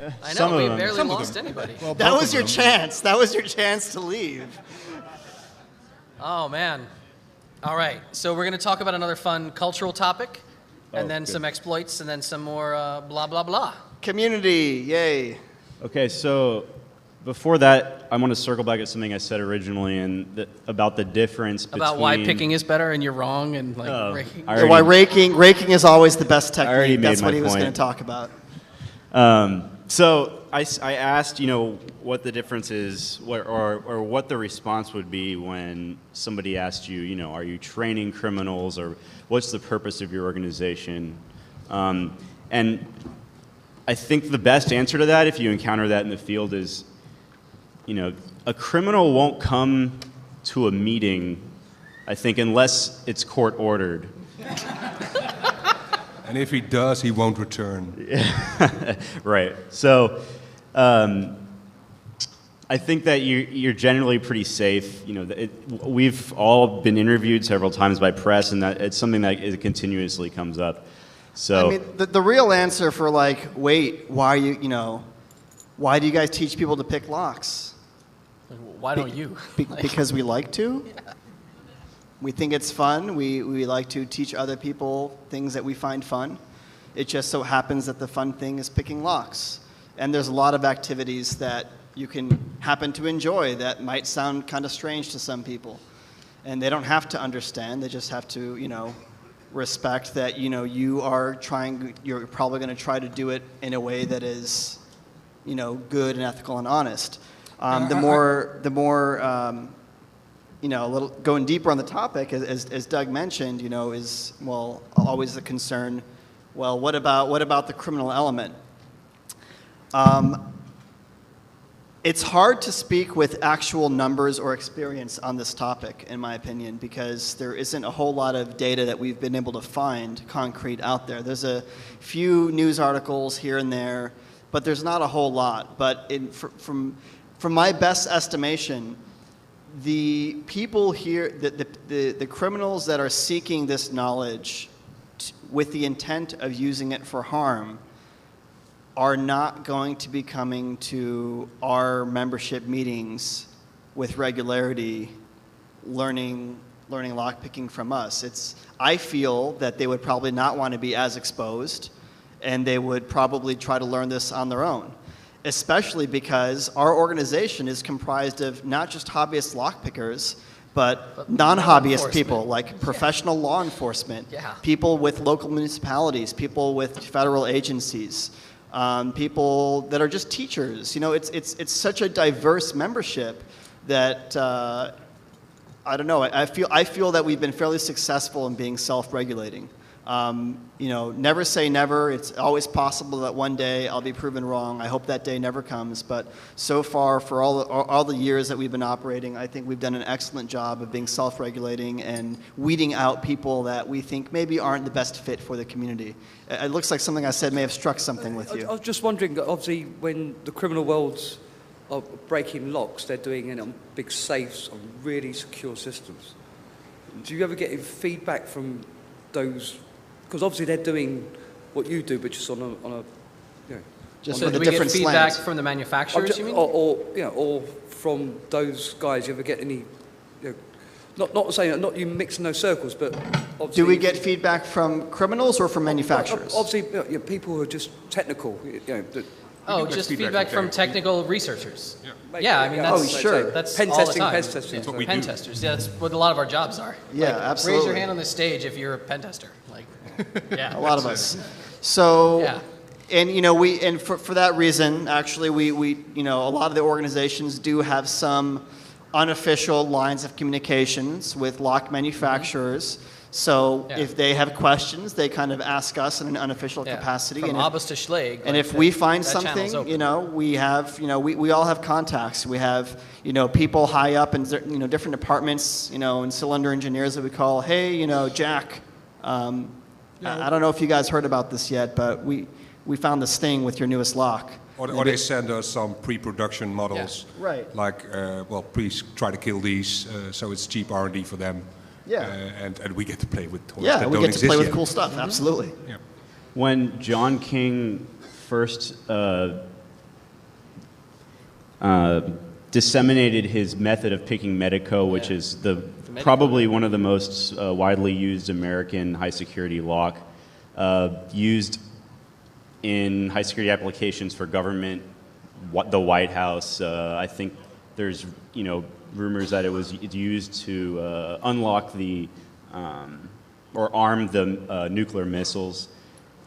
I know, we barely lost anybody. Well, that was your chance. That was your chance to leave. Oh, man. All right, so we're going to talk about another fun cultural topic, and then some exploits, and then some more blah, blah, blah. Community, yay. Okay, so before that, I want to circle back at something I said originally about the difference between... About why picking is better and you're wrong, and like raking. Why raking is always the best technique. I already made That's what my he was point. going to talk about. So I asked, what the difference is, or what the response would be when somebody asked you, are you training criminals, or what's the purpose of your organization? And I think the best answer to that, if you encounter that in the field, is, a criminal won't come to a meeting, I think, unless it's court ordered. And if he does, he won't return. Right. So I think that you're generally pretty safe. We've all been interviewed several times by press, and that it's something that continuously comes up. So I mean, the real answer for why are you, why do you guys teach people to pick locks? Why don't you? Because we like to. Yeah. We think it's fun. We like to teach other people things that we find fun. It just so happens that the fun thing is picking locks. And there's a lot of activities that you can happen to enjoy that might sound kind of strange to some people. And they don't have to understand. They just have to, respect that, you're probably going to try to do it in a way that is, good and ethical and honest. The more a little going deeper on the topic, as Doug mentioned, is always the concern. Well, what about the criminal element? It's hard to speak with actual numbers or experience on this topic, in my opinion, because there isn't a whole lot of data that we've been able to find concrete out there. There's a few news articles here and there, but there's not a whole lot. But from my best estimation, the people here, the criminals that are seeking this knowledge with the intent of using it for harm are not going to be coming to our membership meetings with regularity, learning lockpicking from us. I feel that they would probably not want to be as exposed, and they would probably try to learn this on their own. Especially because our organization is comprised of not just hobbyist lockpickers, but non-hobbyist people like professional law enforcement, people with local municipalities, people with federal agencies, people that are just teachers. It's such a diverse membership that I don't know. I feel that we've been fairly successful in being self-regulating. Never say never. It's always possible that one day I'll be proven wrong. I hope that day never comes. But so far, for all the years that we've been operating, I think we've done an excellent job of being self-regulating and weeding out people that we think maybe aren't the best fit for the community. It looks like something I said may have struck something with you. I was just wondering, obviously, when the criminal worlds are breaking locks, they're doing it on big safes, on really secure systems. Do you ever get feedback from those? Because obviously they're doing what you do, but just on a just so with do a we different get feedback slant. from the manufacturers, you mean? Or from those guys. You ever get any? Not saying not you mix in those circles, but do we get feedback from criminals or from manufacturers? Obviously, people who are just technical. Just feedback from technical researchers. Yeah, I mean that's sure. That's pen all testing. the time. Pen testing. That's what we do. Pen testers. Yeah, that's what a lot of our jobs are. Yeah, absolutely. Raise your hand on the stage if you're a pen tester. Yeah, a lot of us. So. Yeah. And for that reason, actually, we a lot of the organizations do have some unofficial lines of communications with lock manufacturers. Mm-hmm. So if they have questions, they kind of ask us in an unofficial capacity. From Abbas to Schleg. And if we find something, we have, we all have contacts. We have, people high up in, different departments, and cylinder engineers that we call, hey, Jack, I don't know if you guys heard about this yet, but we found this thing with your newest lock. Or they send us some pre-production models. Yeah. Right. Like, please try to kill these, so it's cheap R&D for them. Yeah. And we get to play with toys that that we don't get to play with yet. cool stuff, absolutely. Yeah. when John King first disseminated his method of picking Medico, which is probably one of the most widely used American high security lock, used in high security applications for government, the White House. I think there's rumors that it was used to unlock the or arm the nuclear missiles.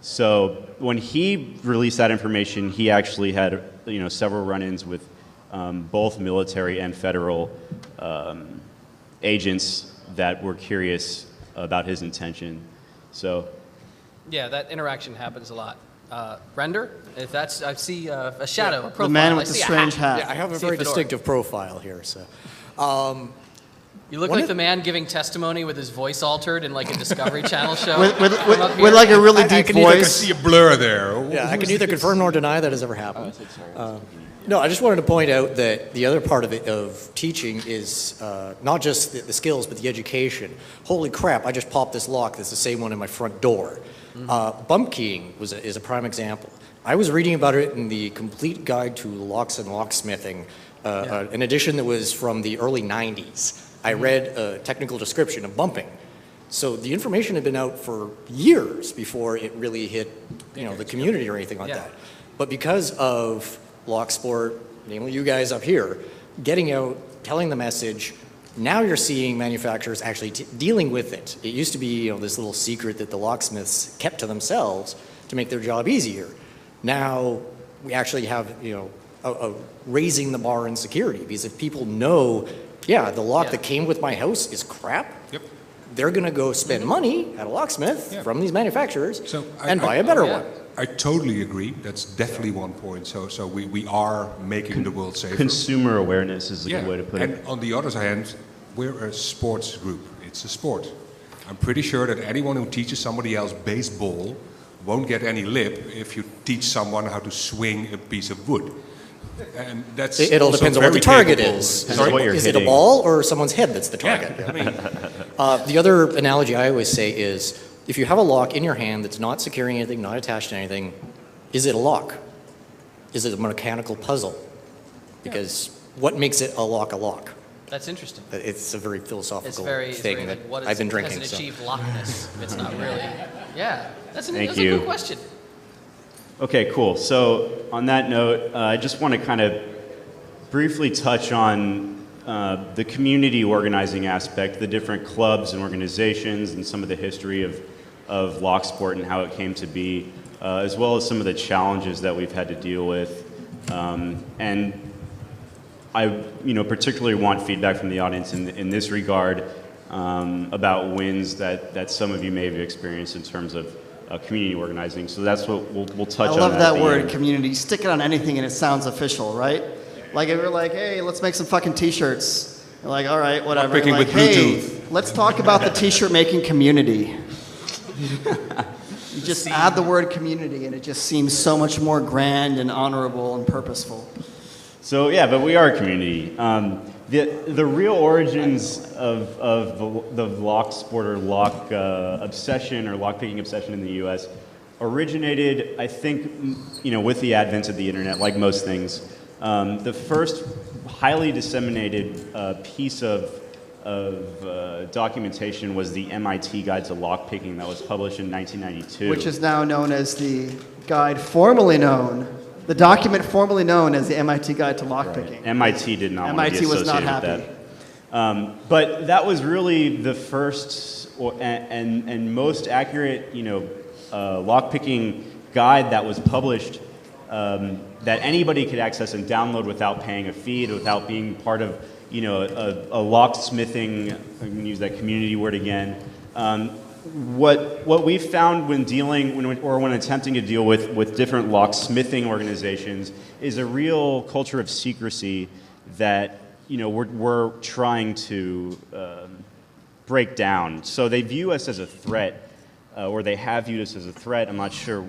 So when he released that information, he actually had several run-ins with both military and federal agents that were curious about his intention. So yeah, that interaction happens a lot. Render, if that's, I see a shadow, a profile. The man with I the see a strange hat. hat. Yeah, I have a See very a fedora. distinctive profile here. So, You look like the man giving testimony with his voice altered in like a Discovery Channel show. With like a really I deep can either I voice. see a blur there. yeah, I can neither confirm nor deny that has ever happened. No, I just wanted to point out that the other part of it, of teaching, is not just the skills, but the education. Holy crap! I just popped this lock. That's the same one in my front door. Bump keying is a prime example. I was reading about it in the Complete Guide to Locks and Locksmithing, an edition that was from the early 90s. I read a technical description of bumping. So the information had been out for years before it really hit, the community or anything like that. But because of LockSport, namely you guys up here, getting out, telling the message, now you're seeing manufacturers actually dealing with it. It used to be, this little secret that the locksmiths kept to themselves to make their job easier. Now we actually have, a raising the bar in security, because if people know, the lock that came with my house is crap, they're going to go spend money at a locksmith from these manufacturers and buy a better one. I totally agree. That's definitely one point. So we are making the world safer. consumer awareness is a good way to put it. And on the other hand, we're a sports group. It's a sport. I'm pretty sure that anyone who teaches somebody else baseball won't get any lip if you teach someone how to swing a piece of wood. And that's It all also depends on what very the target capable. is. Is Is it a ball or someone's head that's the target? I mean, The other analogy I always say is, if you have a lock in your hand that's not securing anything, not attached to anything, is it a lock? Is it a mechanical puzzle? Because what makes it a lock a lock? That's interesting. It's a very It's philosophical very, thing that like, what is, I've been drinking. Has it So. achieved lockness? It's not really. Yeah, that's a Thank good you. question. Okay, cool. So on that note, I just want to kind of briefly touch on the community organizing aspect, the different clubs and organizations, and some of the history of LockSport and how it came to be, as well as some of the challenges that we've had to deal with. And I, particularly want feedback from the audience in this regard about wins that some of you may have experienced in terms of community organizing. So that's what we'll touch on. I love that at the word, end. community. Stick it on anything and it sounds official, right? Like if we're like, hey, let's make some fucking t-shirts. You're like, all right, whatever. Lockpicking Like, with hey, Bluetooth. let's talk about the t-shirt making community. You just add the word community and it just seems so much more grand and honorable and purposeful. So yeah, but we are a community. The real origins of the LockSport or lock obsession or lockpicking obsession in the U.S. originated, I think, with the advent of the internet, like most things. The first highly disseminated piece of documentation was the MIT Guide to Lockpicking that was published in 1992. Which is now known as the guide formerly known, the document formerly known as the MIT Guide to Lockpicking. MIT did not want to be MIT was not associated happy. with that. But that was really the first and most accurate, lockpicking guide that was published that anybody could access and download without paying a fee, without being part of, a locksmithing. I'm going to use that community word again. What we found when attempting to deal with different locksmithing organizations is a real culture of secrecy that we're trying to break down. So they view us as a threat, or they have viewed us as a threat. I'm not sure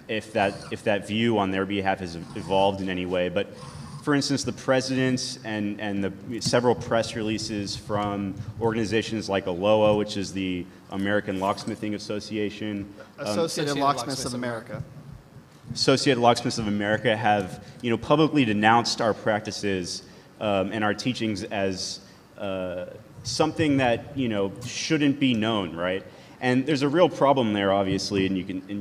if that view on their behalf has evolved in any way, but. For instance, the presidents and the several press releases from organizations like ALOA, which is the American Locksmithing Association. Associated Locksmiths of America. Associated Locksmiths of America have, publicly denounced our practices and our teachings as something that, shouldn't be known, right? And there's a real problem there, obviously, and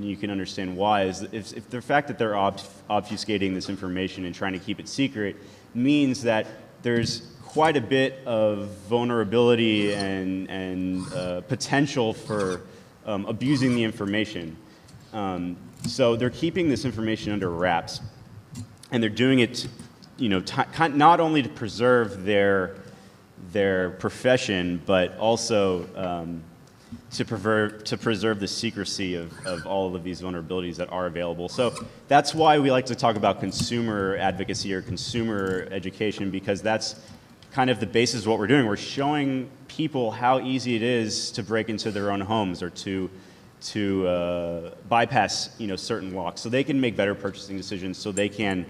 you can understand why. Is if the fact that they're obfuscating this information and trying to keep it secret means that there's quite a bit of vulnerability and potential for abusing the information. So they're keeping this information under wraps, and they're doing it, not only to preserve their profession, but also to preserve the secrecy of all of these vulnerabilities that are available. So that's why we like to talk about consumer advocacy or consumer education, because that's kind of the basis of what we're doing. We're showing people how easy it is to break into their own homes or to bypass certain locks, so they can make better purchasing decisions, so they can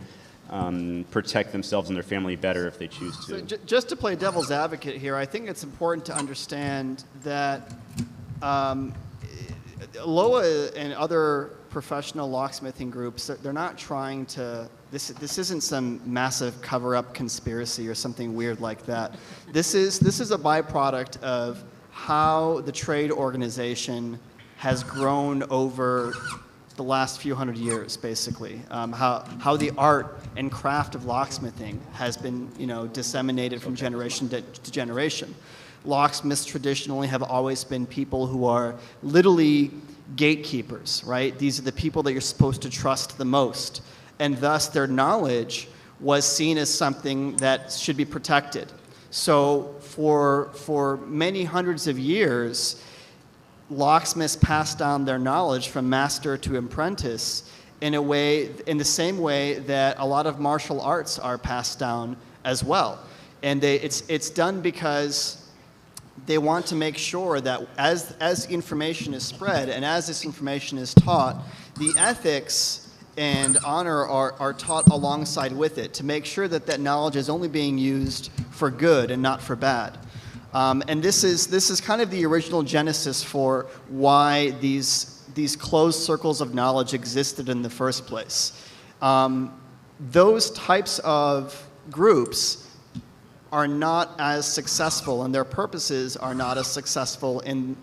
protect themselves and their family better if they choose to. So just to play devil's advocate here, I think it's important to understand that LOA and other professional locksmithing groups, they're not trying to, this isn't some massive cover-up conspiracy or something weird like that. This is a byproduct of how the trade organization has grown over the last few hundred years, basically. How the art and craft of locksmithing has been, disseminated from generation to generation. Locksmiths traditionally have always been people who are literally gatekeepers, right? These are the people that you're supposed to trust the most, and thus their knowledge was seen as something that should be protected. So for many hundreds of years, locksmiths passed down their knowledge from master to apprentice in the same way that a lot of martial arts are passed down as well. And it's done because they want to make sure that as information is spread and as this information is taught, the ethics and honor are taught alongside with it to make sure that that knowledge is only being used for good and not for bad. And this is kind of the original genesis for why these closed circles of knowledge existed in the first place. Those types of groups are not as successful, and their purposes are not as successful in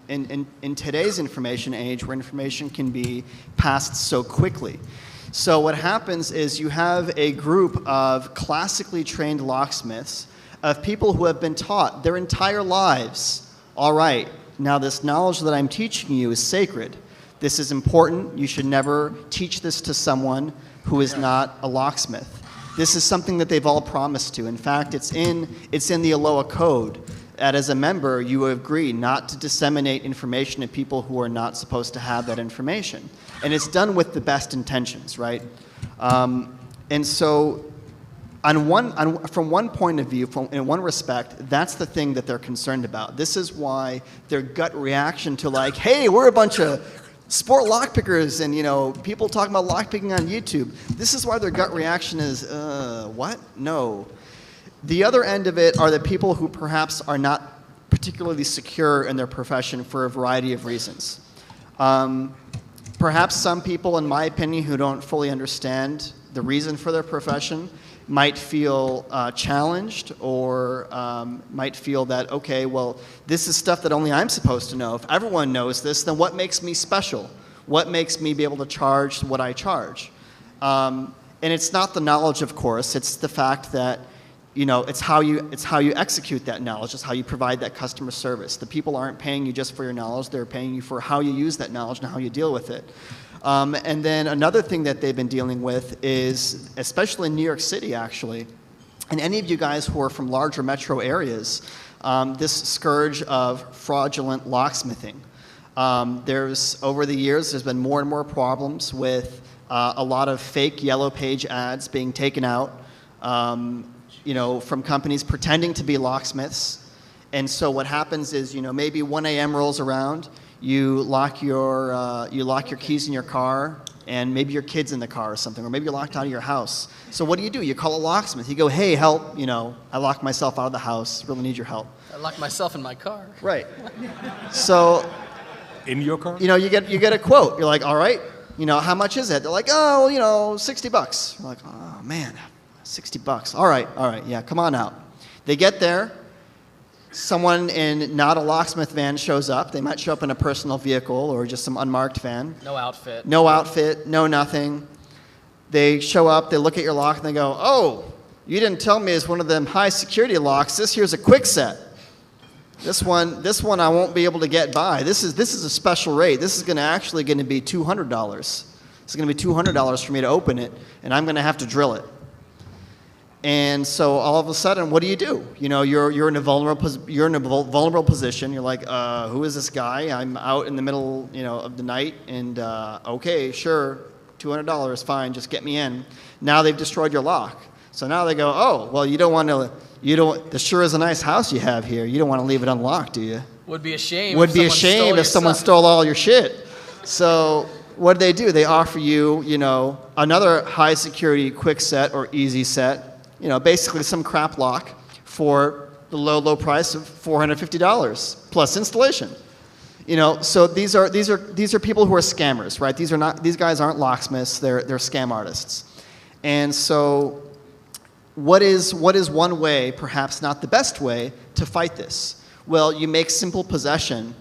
today's information age, where information can be passed so quickly. So what happens is you have a group of classically trained locksmiths, of people who have been taught their entire lives, all right, now this knowledge that I'm teaching you is sacred. This is important. You should never teach this to someone who is not a locksmith. This is something that they've all promised to. In fact, it's in the ALOA code that as a member, you agree not to disseminate information to people who are not supposed to have that information. And it's done with the best intentions, right? And so from one point of view, in one respect, that's the thing that they're concerned about. This is why their gut reaction to like, hey, we're a bunch of sport lockpickers and people talking about lockpicking on YouTube. This is why their gut reaction is, what? No. The other end of it are the people who perhaps are not particularly secure in their profession for a variety of reasons. Perhaps some people, in my opinion, who don't fully understand the reason for their profession might feel challenged or might feel that, okay, well, this is stuff that only I'm supposed to know. If everyone knows this, then what makes me special? What makes me be able to charge what I charge? And it's not the knowledge, of course. It's the fact that, it's how you execute that knowledge. It's how you provide that customer service. The people aren't paying you just for your knowledge. They're paying you for how you use that knowledge and how you deal with it. And then another thing that they've been dealing with is, especially in New York City, actually, and any of you guys who are from larger metro areas, this scourge of fraudulent locksmithing. Over the years, there's been more and more problems with a lot of fake yellow page ads being taken out, from companies pretending to be locksmiths. And so what happens is, maybe 1 a.m. rolls around, you lock your keys in your car, and maybe your kid's in the car or something, or maybe you're locked out of your house. So what do? You call a locksmith. You go, hey, help, I locked myself out of the house, really need your help. I locked myself in my car. Right. So In your car? you get a quote. You're like, all right, You know, how much is it? They're like, oh, you know, $60. We're like, oh, man, $60. All right, yeah, come on out. They get there. Someone in not a locksmith van shows up. They might show up in a personal vehicle or just some unmarked van. No outfit. No outfit, no nothing. They show up, they look at your lock, and they go, oh, you didn't tell me it's one of them high security locks. This here's a quick set. This one I won't be able to get by. This is a special rate. This is actually going to be $200. It's going to be $200 for me to open it, and I'm going to have to drill it. And so all of a sudden, what do? You know, you're in a vulnerable position. You're like, who is this guy? I'm out in the middle, you know, of the night, and okay, sure, $200, fine, just get me in. Now they've destroyed your lock. So now they go, oh, well, this sure is a nice house you have here. You don't want to leave it unlocked, do you? Would be a shame. If someone stole all your shit. So what do? They offer you, you know, another high security quick set or easy set. You know, basically some crap lock for the low price of $450 plus installation. You know, so these are people who are scammers, right? These guys aren't locksmiths. They're scam artists. And so, what is one way, perhaps not the best way, to fight this? Well, you make simple possession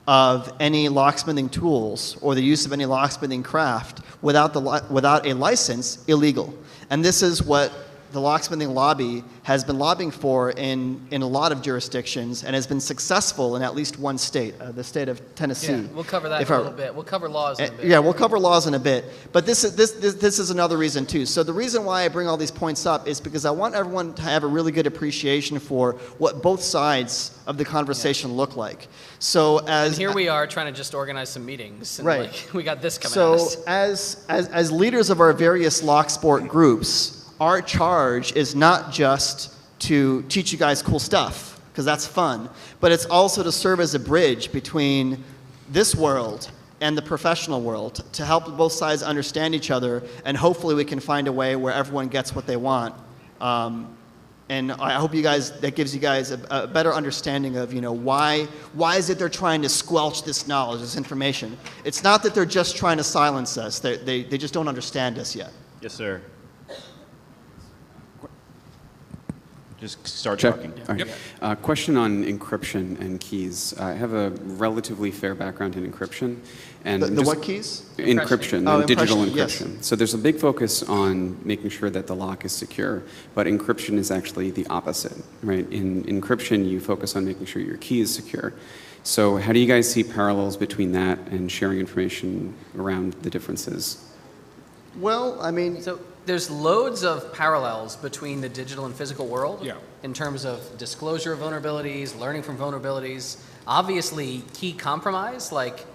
of any locksmithing tools or the use of any locksmithing craft without a license illegal. And this is what the locksmithing lobby has been lobbying for in a lot of jurisdictions and has been successful in at least one state, the state of Tennessee. Yeah, we'll cover that in a little bit. We'll cover laws in a bit. Yeah, we'll cover laws in a bit. But this is another reason too. So the reason why I bring all these points up is because I want everyone to have a really good appreciation for what both sides of the conversation look like. So and here we are trying to just organize some meetings. And right. Like, we got this coming at us. So as leaders of our various LockSport groups, our charge is not just to teach you guys cool stuff, because that's fun, but it's also to serve as a bridge between this world and the professional world, to help both sides understand each other, and hopefully we can find a way where everyone gets what they want. And I hope that gives you guys a better understanding of, you know, why is it they're trying to squelch this knowledge, this information. It's not that they're just trying to silence us. They just don't understand us yet. Yes, sir. Just start Check. talking. All right. Yep. Question on encryption and keys. I have a relatively fair background in encryption. And The what keys? Encryption, Oh, digital impression, encryption. yes. So there's a big focus on making sure that the lock is secure, but encryption is actually the opposite, right? In encryption, you focus on making sure your key is secure. So how do you guys see parallels between that and sharing information around the differences? Well, I mean, So there's loads of parallels between the digital and physical world Yeah. in terms of disclosure of vulnerabilities, learning from vulnerabilities. Obviously, key compromise, like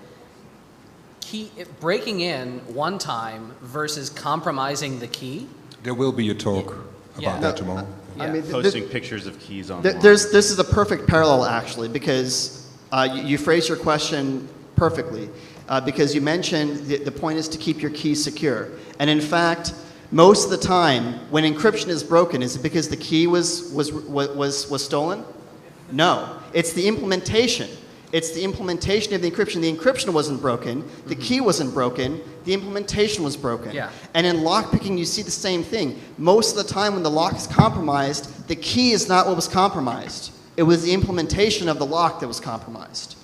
breaking in one time versus compromising the key. There will be a talk Yeah. about that tomorrow. Yeah. I mean, Posting pictures of keys on. this is a perfect parallel, actually, because you phrased your question perfectly. Because you mentioned the point is to keep your key secure. And in fact, most of the time, when encryption is broken, is it because the key was stolen? No. It's the implementation. It's the implementation of the encryption. The encryption wasn't broken. The key wasn't broken. The implementation was broken. Yeah. And in lockpicking, you see the same thing. Most of the time when the lock is compromised, the key is not what was compromised. It was the implementation of the lock that was compromised.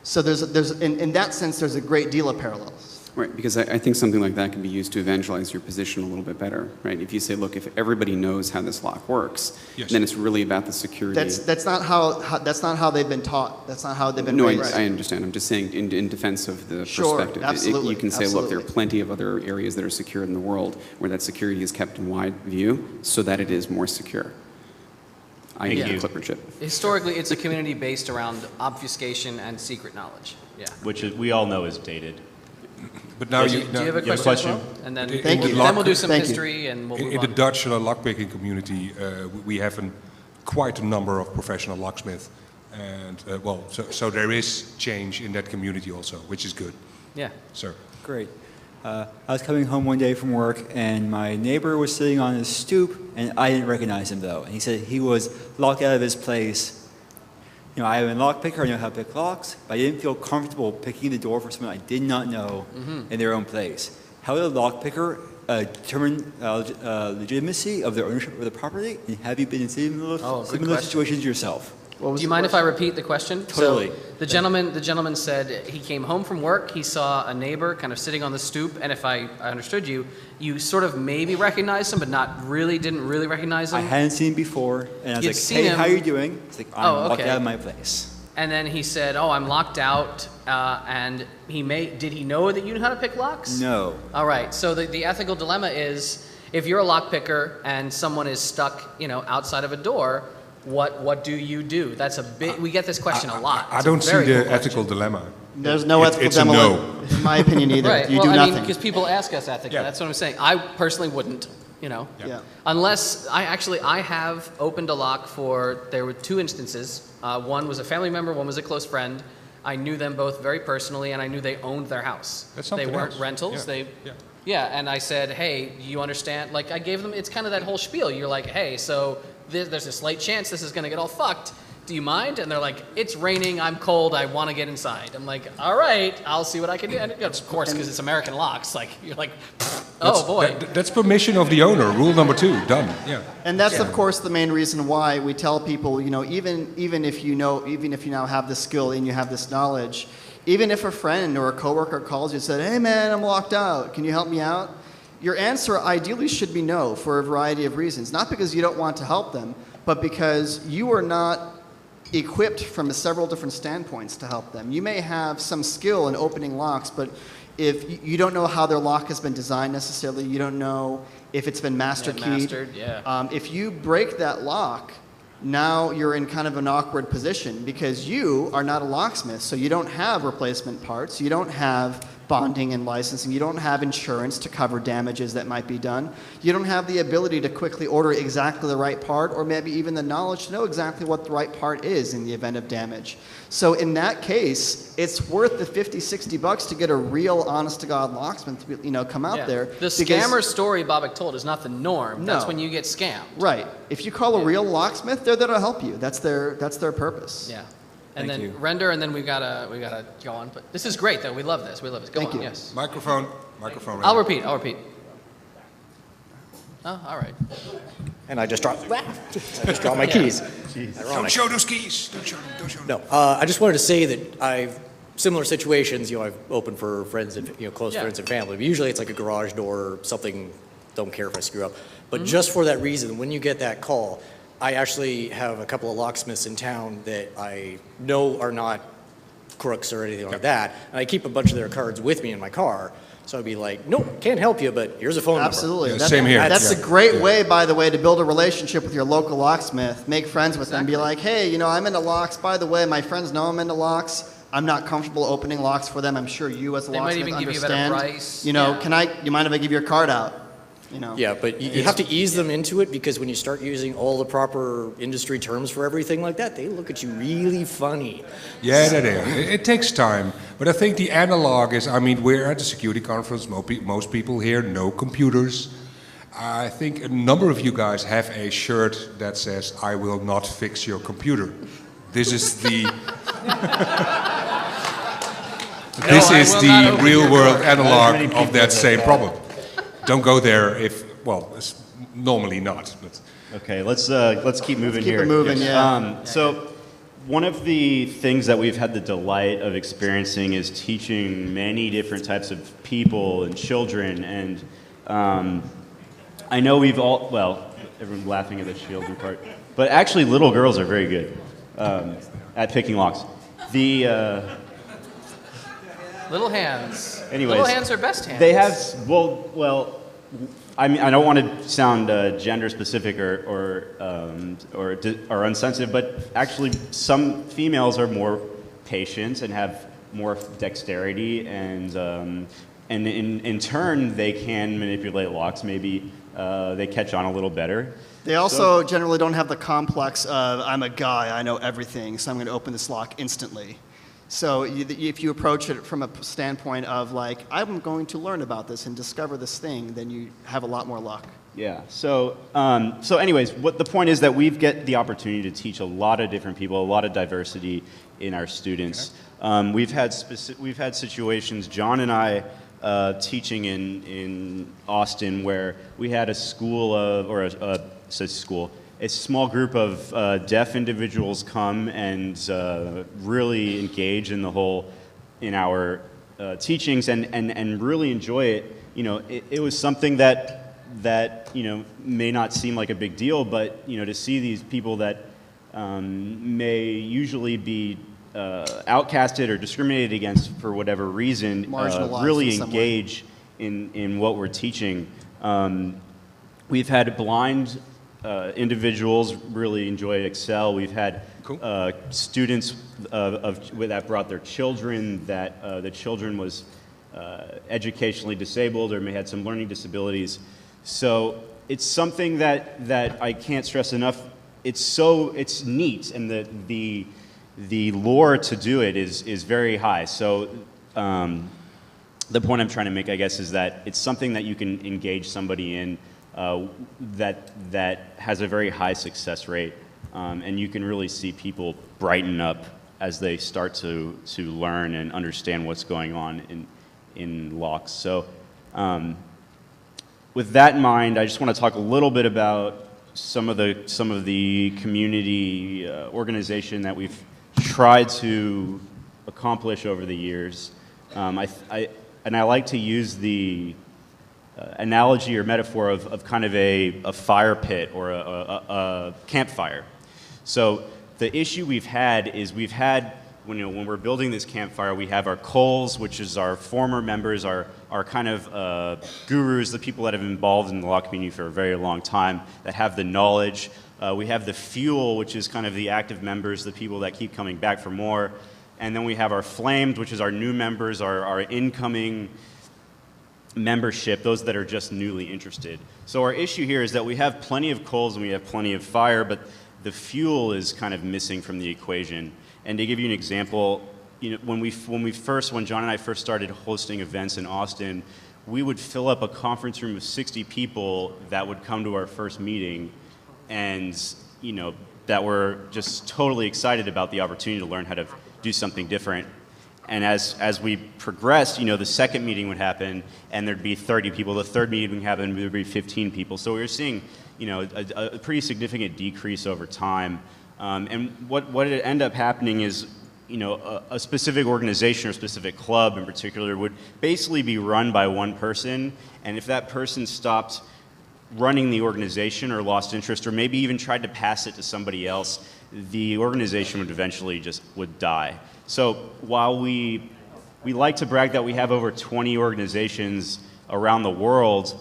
So in that sense, there's a great deal of parallels. Right, because I think something like that can be used to evangelize your position a little bit better, right? If you say, look, if everybody knows how this lock works, Yes. then it's really about the security. That's not how they've been taught. That's not how they've been No, raised. I understand. I'm just saying in defense of the Sure, perspective. absolutely, You can say, look, there are absolutely. plenty of other areas that are secure in the world where that security is kept in wide view so that it is more secure. I Thank use you. the clipper chip. Historically, it's a community based around obfuscation and secret knowledge. Yeah. Which we all know is dated. But now Do you have a question? question? as well? And then, Thank you. then we'll do some Thank you. history and we'll move in on. the Dutch lockpicking community, we have quite a number of professional locksmiths. And, so there is change in that community also, which is good. Yeah. Sir. Great. I was coming home one day from work, and my neighbor was sitting on his stoop, and I didn't recognize him, though. And he said he was locked out of his place. You know, I am a lockpicker, I know how to pick locks, but I didn't feel comfortable picking the door for someone I did not know in their own place. How would a lockpicker determine legitimacy of their ownership of the property? And have you been in similar situations yourself? Do you mind if I repeat the question? Totally. So the gentleman said he came home from work, he saw a neighbor kind of sitting on the stoop, and if I understood you, you sort of maybe recognized him, but didn't really recognize him? I hadn't seen him before, and I was You'd like, seen hey, him. how are you doing? It's like, I'm locked out of my place. And then he said, oh, I'm locked out, and did he know that you knew how to pick locks? No. All right, so the ethical dilemma is, if you're a lock picker and someone is stuck, outside of a door, what do you do? That's a big, we get this question a lot. I don't see the ethical dilemma. There's no ethical it's a dilemma, no. in my opinion, either. Right, You well, do I nothing. mean, because people ask us ethically, Yeah. that's what I'm saying. I personally wouldn't, Yeah. Unless, I have opened a lock there were 2 instances. One was a family member, one was a close friend. I knew them both very personally, and I knew they owned their house. That's They something weren't else. rentals. Yeah. Yeah, and I said, hey, you understand? Like, I gave them, it's kind of that whole spiel. You're like, hey, so there's a slight chance this is going to get all fucked. Do you mind? And they're like, it's raining, I'm cold, I want to get inside. I'm like, all right, I'll see what I can do. And of course, because it's American locks, like, you're like, oh boy. That's permission of the owner. Rule number 2. Done. Yeah. And that's, of course, the main reason why we tell people, even if you now have this skill and you have this knowledge, even if a friend or a coworker calls you and said, hey man, I'm locked out, can you help me out? Your answer ideally should be no for a variety of reasons. Not because you don't want to help them, but because you are not equipped from several different standpoints to help them. You may have some skill in opening locks, but if you don't know how their lock has been designed necessarily, you don't know if it's been master keyed. Mastered, yeah. If you break that lock, now you're in kind of an awkward position because you are not a locksmith, so you don't have replacement parts, you don't have bonding and licensing, you don't have insurance to cover damages that might be done, you don't have the ability to quickly order exactly the right part or maybe even the knowledge to know exactly what the right part is in the event of damage. So in that case, it's worth the $50-$60 to get a real honest-to-God locksmith to come out there. The scammer story Bobak told is not the norm. That's when you get scammed. Right. If you call a real locksmith, they're there to help you. That's their purpose. Yeah. And Thank then you. render, and then we gotta go on. But this is great, though. We love this. We love this. Go Thank on. you. Yes. Microphone. I'll repeat. Oh, all right. And I just dropped my keys. Don't show those keys. Don't show them. No, I just wanted to say that similar situations, I've opened for friends and, close friends and family. But usually it's like a garage door or something, don't care if I screw up. But just for that reason, when you get that call, I actually have a couple of locksmiths in town that I know are not crooks or anything like that. And I keep a bunch of their cards with me in my car. So I'd be like, nope, can't help you, but here's a phone Absolutely. Yeah, same here. That's a great way, by the way, to build a relationship with your local locksmith. Make friends with them. Be like, hey, I'm into locks. By the way, my friends know I'm into locks. I'm not comfortable opening locks for them. I'm sure you as a They might locksmith even give you a understand. better price. You mind if I give you your card out? Yeah, but you have to ease them into it because when you start using all the proper industry terms for everything like that, they look at you really funny. Yeah, that is. It takes time. But I think the analog is, we're at the security conference. Most people here know computers. I think a number of you guys have a shirt that says, I will not fix your computer. This is the... this is the real-world analog of that same problem. Don't go there it's normally not. But. Okay, let's keep moving keep here. it moving, yeah. So one of the things that we've had the delight of experiencing is teaching many different types of people and children, and I know we've all, everyone's laughing at the shielding part, but actually little girls are very good at picking locks. Little hands. Anyways, Little hands are best hands. They have, I don't want to sound gender specific or unsensitive, but actually some females are more patient and have more dexterity, and in turn they can manipulate locks. Maybe they catch on a little better. They also generally don't have the complex of, I'm a guy, I know everything, so I'm going to open this lock instantly. So if you approach it from a standpoint of like, I'm going to learn about this and discover this thing, then you have a lot more luck. Yeah. So, anyways, what the point is that we've get the opportunity to teach a lot of different people, a lot of diversity in our students. We've had situations. John and I teaching in Austin where we had a school of, or a small group of deaf individuals come and really engage in our teachings and really enjoy it. You know, it was something that may not seem like a big deal, but to see these people that may usually be outcasted or discriminated against for whatever reason really engage in what we're teaching. We've had blind individuals really enjoy Excel. We've had students that brought their children, that the children was educationally disabled or may had some learning disabilities. So it's something that I can't stress enough. It's neat, and the lure to do it is very high. So the point I'm trying to make, I guess, is that it's something that you can engage somebody in that has a very high success rate, and you can really see people brighten up as they start to learn and understand what's going on in locks. So with that in mind, I just want to talk a little bit about some of the community organization that we've tried to accomplish over the years. I like to use the analogy or metaphor of kind of a fire pit or a campfire. So the issue we've had is when we're building this campfire, we have our coals, which is our former members, our kind of gurus, the people that have been involved in the lock community for a very long time, that have the knowledge. We have the fuel, which is kind of the active members, the people that keep coming back for more. And then we have our flamed, which is our new members, our incoming membership, those that are just newly interested. So our issue here is that we have plenty of coals and we have plenty of fire, but the fuel is kind of missing from the equation. And to give you an example, when John and I first started hosting events in Austin, we would fill up a conference room of 60 people that would come to our first meeting, and that were just totally excited about the opportunity to learn how to do something different. And as we progressed, the second meeting would happen, and there'd be 30 people. The third meeting would happen, there'd be 15 people. So we were seeing, a pretty significant decrease over time. And what would end up happening is, a specific organization or specific club in particular would basically be run by one person, and if that person stopped running the organization or lost interest or maybe even tried to pass it to somebody else, the organization would eventually would die. So while we like to brag that we have over 20 organizations around the world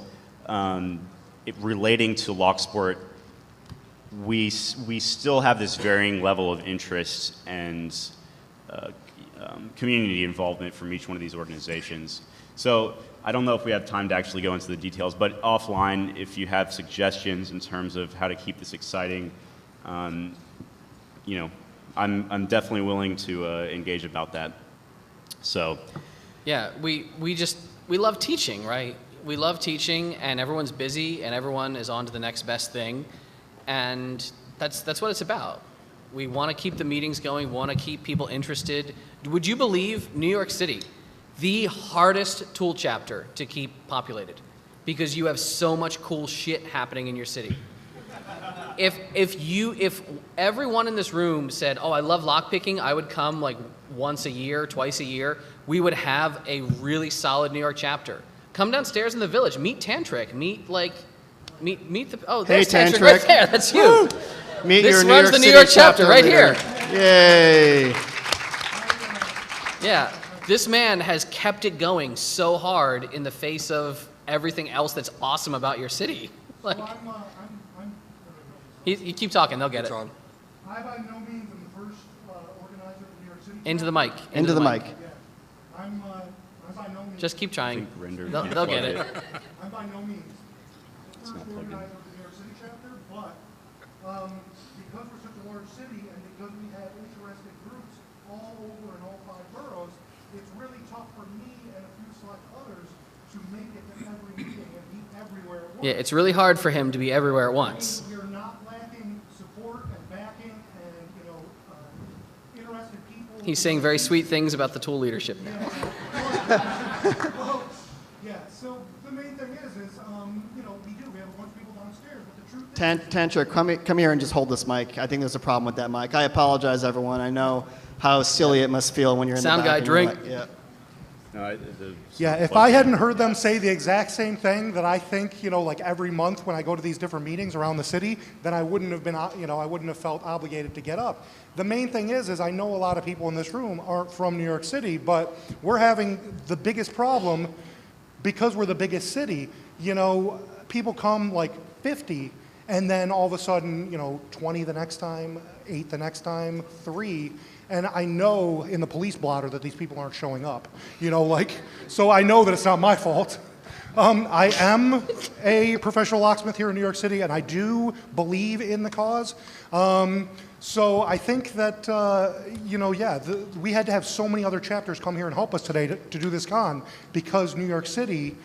relating to LockSport, we still have this varying level of interest and community involvement from each one of these organizations. So I don't know if we have time to actually go into the details, but offline, if you have suggestions in terms of how to keep this exciting, I'm definitely willing to engage about that. So, yeah, we love teaching, right? We love teaching, and everyone's busy, and everyone is on to the next best thing, and that's what it's about. We want to keep the meetings going, want to keep people interested. Would you believe New York City, the hardest tool chapter to keep populated, because you have so much cool shit happening in your city. If everyone in this room said, "Oh, I love lockpicking," I would come like once a year, twice a year. We would have a really solid New York chapter. Come downstairs in the Village, meet Tantric, meet the there's Hey, Tantric right there. That's you. Meet this your New runs York the New City York chapter right leader. here. Yay! Yeah, this man has kept it going so hard in the face of everything else that's awesome about your city. Like, you keep talking, they'll get it. I by no means am the first organizer of the New York City. Into the mic. Into the mic. Yeah. I'm by no means. Just keep trying. They'll get it. I'm by no means the first organizer of the New York City chapter, but because we're such a large city and because we have interested groups all over in all 5 boroughs, it's really tough for me and a few select others to make it to every meeting and be everywhere at once. Yeah, it's really hard for him to be everywhere at once. You're not lacking support and backing and, interested people. He's saying very sweet things about the tool leadership now. Well, yeah, so the main thing is we have a bunch of people downstairs, but the truth is. Tantra, come here and just hold this mic. I think there's a problem with that mic. I apologize, everyone. I know how silly it must feel when you're in Sound the back. guy, and you're drink. like, yeah. No, Yeah, if I hadn't heard them say the exact same thing that I think, like every month when I go to these different meetings around the city, then I wouldn't have been, I wouldn't have felt obligated to get up. The main thing is I know a lot of people in this room aren't from New York City, but we're having the biggest problem because we're the biggest city. People come like 50, and then all of a sudden, 20 the next time, 8 the next time, 3. And I know in the police blotter that these people aren't showing up, so I know that it's not my fault. I am a professional locksmith here in New York City, and I do believe in the cause. So I think that, we had to have so many other chapters come here and help us today to do this con because New York City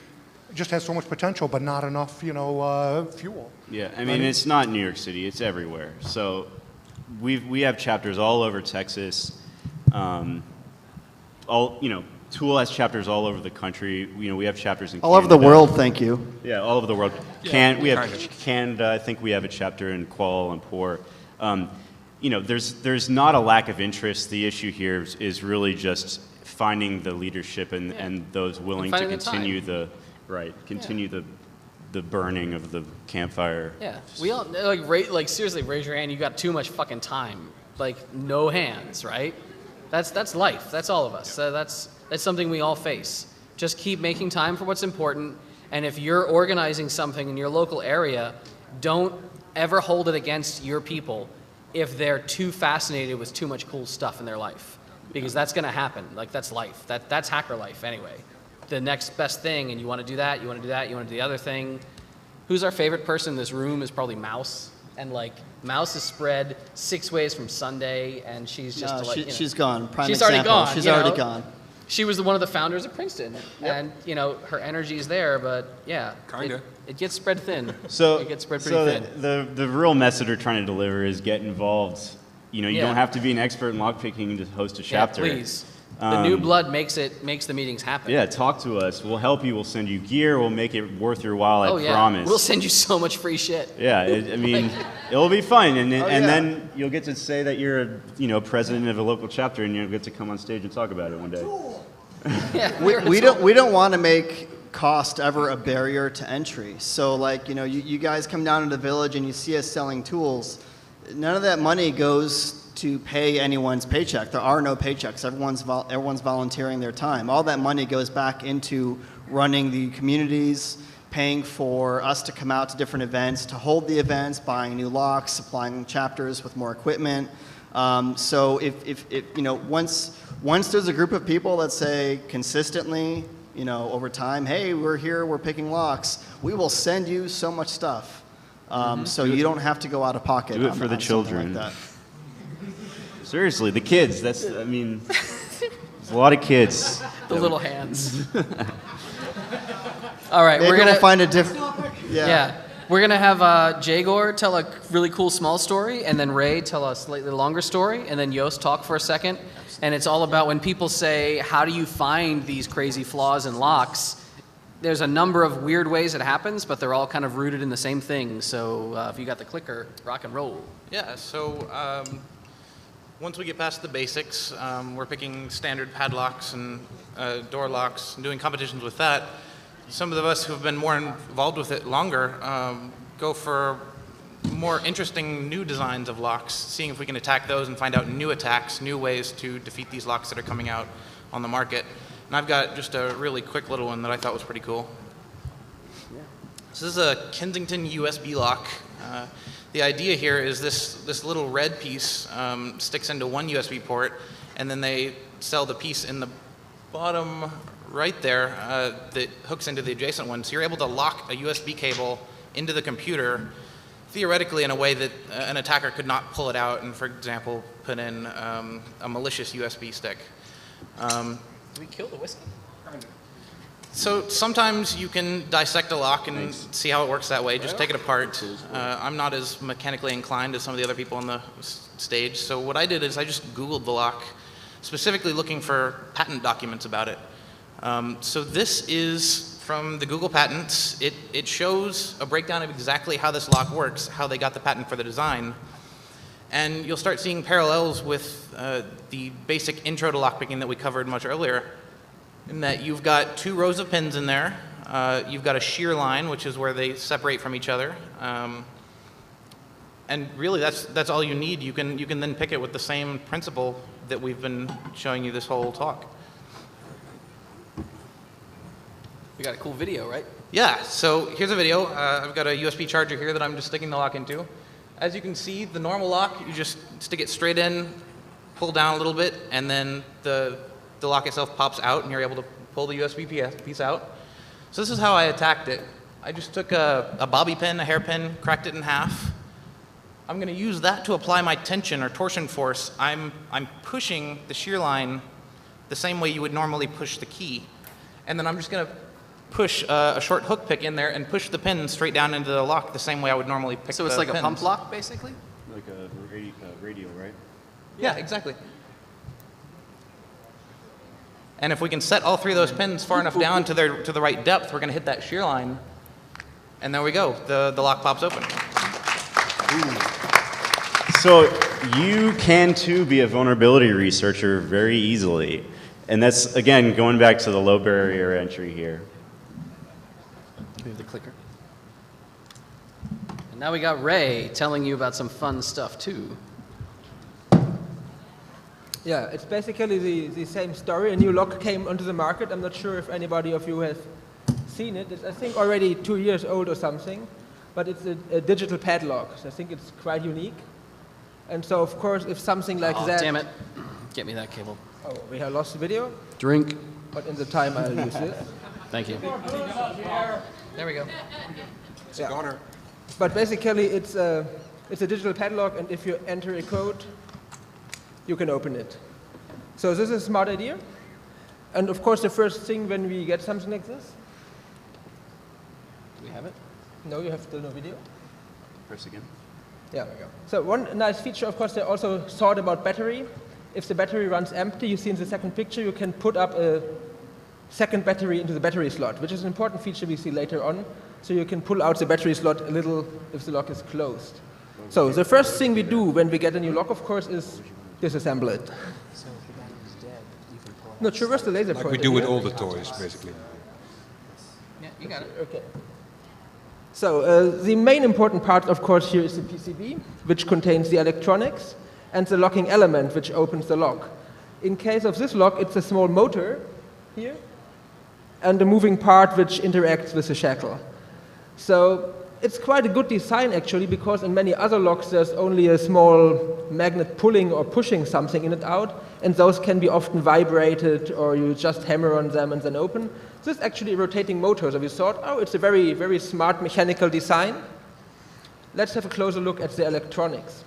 just has so much potential, but not enough, fuel. Yeah, I mean, it's not New York City, it's everywhere. So we have chapters all over Texas. Tool has chapters all over the country. We have chapters in All over the world, thank you. Yeah, all over the world. We have Canada. I think we have a chapter in Kuala Lumpur. There's not a lack of interest. The issue here is really just finding the leadership and those willing to continue the burning of the campfire. Yeah, we all seriously raise your hand. You got too much fucking time. No hands, right? That's life. That's all of us. So that's something we all face. Just keep making time for what's important. And if you're organizing something in your local area, don't ever hold it against your people if they're too fascinated with too much cool stuff in their life, because that's going to happen. That's life. That's hacker life anyway. The next best thing, and you want to do that, you want to do that, you want to do the other thing. Who's our favorite person in this room is probably Mouse. And Mouse is spread 6 ways from Sunday, and she's just she's gone. Prime she's example. already gone. She's already gone. She was one of the founders of Princeton, and her energy is there, but it gets spread thin. So it gets spread pretty thin. The real message we're trying to deliver is get involved. You don't have to be an expert in lockpicking to host a chapter. Yeah, please. The new blood makes the meetings happen. Yeah, talk to us. We'll help you. We'll send you gear. We'll make it worth your while. I promise. We'll send you so much free shit. Yeah, it'll be fun, and then you'll get to say that you're a president of a local chapter, and you'll get to come on stage and talk about it one day. Yeah, we don't want to make cost ever a barrier to entry. So you guys come down to the village and you see us selling tools. None of that money goes to pay anyone's paycheck. There are no paychecks. Everyone's volunteering their time. All that money goes back into running the communities, paying for us to come out to different events, to hold the events, buying new locks, supplying chapters with more equipment. So if once there's a group of people that say consistently, over time, hey, we're here, we're picking locks, we will send you so much stuff. So you don't have to go out of pocket. Do it for the children. Like that. Seriously, the kids. There's a lot of kids. The little hands. All right, Maybe we're gonna find a different. Yeah, we're gonna have Jagor tell a really cool small story, and then Ray tell a slightly longer story, and then Yost talk for a second. And it's all about when people say, "How do you find these crazy flaws in locks?" There's a number of weird ways it happens, but they're all kind of rooted in the same thing. So if you got the clicker, rock and roll. Yeah. So. Once we get past the basics, we're picking standard padlocks and door locks and doing competitions with that. Some of us who have been more involved with it longer go for more interesting new designs of locks, seeing if we can attack those and find out new attacks, new ways to defeat these locks that are coming out on the market. And I've got just a really quick little one that I thought was pretty cool. So this is a Kensington USB lock. The idea here is this little red piece sticks into one USB port, and then they sell the piece in the bottom right there that hooks into the adjacent one. So you're able to lock a USB cable into the computer, theoretically in a way that an attacker could not pull it out and, for example, put in a malicious USB stick. Did we kill the whiskey? So sometimes you can dissect a lock and see how it works that way. Just take it apart. I'm not as mechanically inclined as some of the other people on the stage. So what I did is I just Googled the lock, specifically looking for patent documents about it. So this is from the Google patents. It shows a breakdown of exactly how this lock works, how they got the patent for the design. And you'll start seeing parallels with the basic intro to lockpicking that we covered much earlier, in that you've got 2 rows of pins in there. You've got a shear line, which is where they separate from each other. And really, that's all you need. You can then pick it with the same principle that we've been showing you this whole talk. We got a cool video, right? Yeah, so here's a video. I've got a USB charger here that I'm just sticking the lock into. As you can see, the normal lock, you just stick it straight in, pull down a little bit, and then the lock itself pops out, and you're able to pull the USB piece out. So this is how I attacked it. I just took a bobby pin, a hairpin, cracked it in half. I'm going to use that to apply my tension or torsion force. I'm pushing the shear line the same way you would normally push the key. And then I'm just going to push a short hook pick in there and push the pin straight down into the lock the same way I would normally pick the pins. So it's like a pump lock, basically? Like a radio, right? Yeah, exactly. And if we can set all 3 of those pins far enough down to the right depth, we're going to hit that shear line. And there we go. The lock pops open. Ooh. So you can, too, be a vulnerability researcher very easily. And that's, again, going back to the low barrier entry here. We have the clicker. And now we got Ray telling you about some fun stuff, too. Yeah, it's basically the same story. A new lock came onto the market. I'm not sure if anybody of you has seen it. It's, I think, already 2 years old or something. But it's a digital padlock. So I think it's quite unique. And so, of course, if something like that... Oh, damn it. Get me that cable. Oh, we have lost the video? Drink. But in the time, I'll use this. Thank you. There we go. It's a goner. But basically, it's a digital padlock, and if you enter a code, you can open it. So this is a smart idea. And of course, the first thing when we get something like this... Do we have it? No, you have still no video. Press again. Yeah, there we go. So one nice feature, of course, they also thought about battery. If the battery runs empty, you see in the second picture, you can put up a second battery into the battery slot, which is an important feature we see later on. So you can pull out the battery slot a little if the lock is closed. So the first thing we do when we get a new lock, of course, is disassemble it. So if the battery's dead, you can pull Not sure where's the laser Like pointer we do with here? all the toys, basically. Yeah, you got it. Okay. So the main important part, of course, here is the PCB, which contains the electronics, and the locking element, which opens the lock. In case of this lock, it's a small motor here, and a moving part which interacts with the shackle. So it's quite a good design, actually, because in many other locks, there's only a small magnet pulling or pushing something in and out, and those can be often vibrated, or you just hammer on them and then open. This is actually a rotating motor, so we thought, oh, it's a very, very smart mechanical design. Let's have a closer look at the electronics.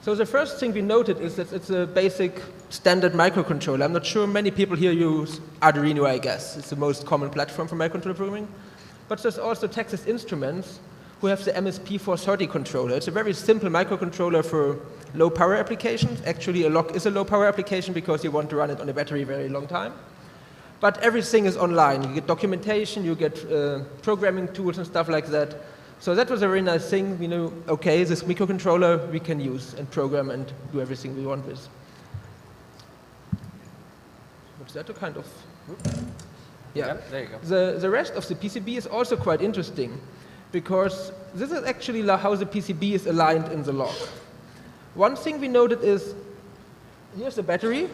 So the first thing we noted is that it's a basic standard microcontroller. I'm not sure many people here use Arduino, I guess. It's the most common platform for microcontroller programming. But there's also Texas Instruments, who have the MSP430 controller. It's a very simple microcontroller for low power applications. Actually, a lock is a low power application because you want to run it on a battery very long time. But everything is online. You get documentation, you get programming tools and stuff like that. So that was a very nice thing. We knew, okay, this microcontroller we can use and program and do everything we want with. What's that a kind of? Yeah, there you go. The rest of the PCB is also quite interesting because this is actually how the PCB is aligned in the lock. One thing we noted is, here's the battery,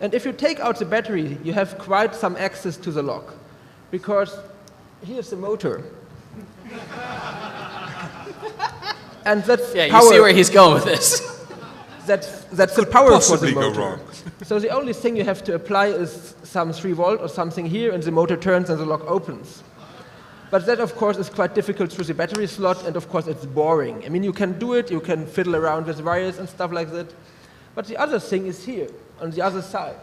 and if you take out the battery, you have quite some access to the lock because here's the motor. And that's yeah, power. You see where he's going with this. That's the power for the Possibly go motor. wrong. So the only thing you have to apply is some 3 volt or something here, and the motor turns and the lock opens. But that, of course, is quite difficult through the battery slot, and of course, it's boring. I mean, you can do it, you can fiddle around with wires and stuff like that. But the other thing is here, on the other side.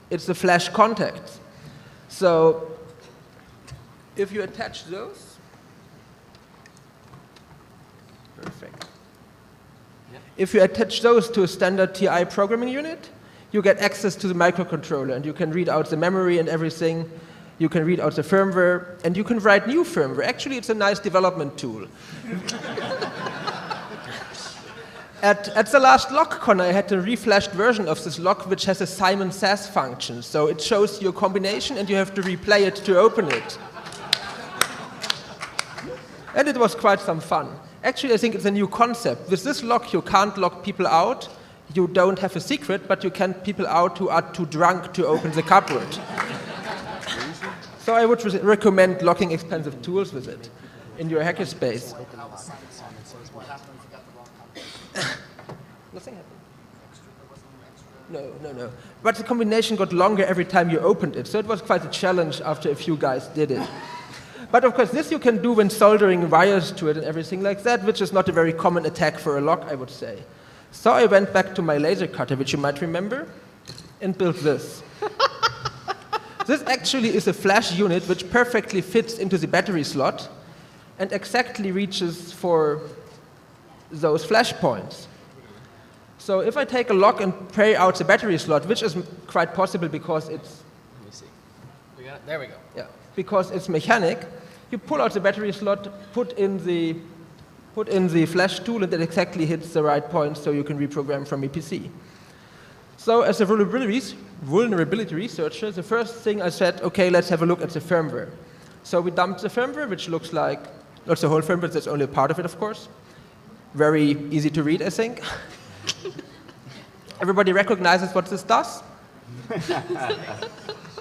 It's the flash contacts. So if you attach those, perfect. If you attach those to a standard TI programming unit, you get access to the microcontroller, and you can read out the memory and everything. You can read out the firmware, and you can write new firmware. Actually, it's a nice development tool. At the last LockCon, I had a reflashed version of this lock, which has a Simon Says function. So it shows you a combination, and you have to replay it to open it. And it was quite some fun. Actually, I think it's a new concept. With this lock, you can't lock people out. You don't have a secret, but you can people out who are too drunk to open the cupboard. So I would recommend locking expensive tools with it in your hackerspace. Nothing happened. No. But the combination got longer every time you opened it, so it was quite a challenge after a few guys did it. But of course, this you can do when soldering wires to it and everything like that, which is not a very common attack for a lock, I would say. So I went back to my laser cutter, which you might remember, and built this. This actually is a flash unit which perfectly fits into the battery slot and exactly reaches for those flash points. So if I take a lock and pray out the battery slot, which is quite possible because it's... Let me see. There we go. Yeah, because it's mechanic, you pull out the battery slot, put in the flash tool, and it exactly hits the right point so you can reprogram from EPC. So as a vulnerability researcher, the first thing I said, okay, let's have a look at the firmware. So we dumped the firmware, which looks like, not the whole firmware, that's only a part of it, of course. Very easy to read, I think. Everybody recognizes what this does?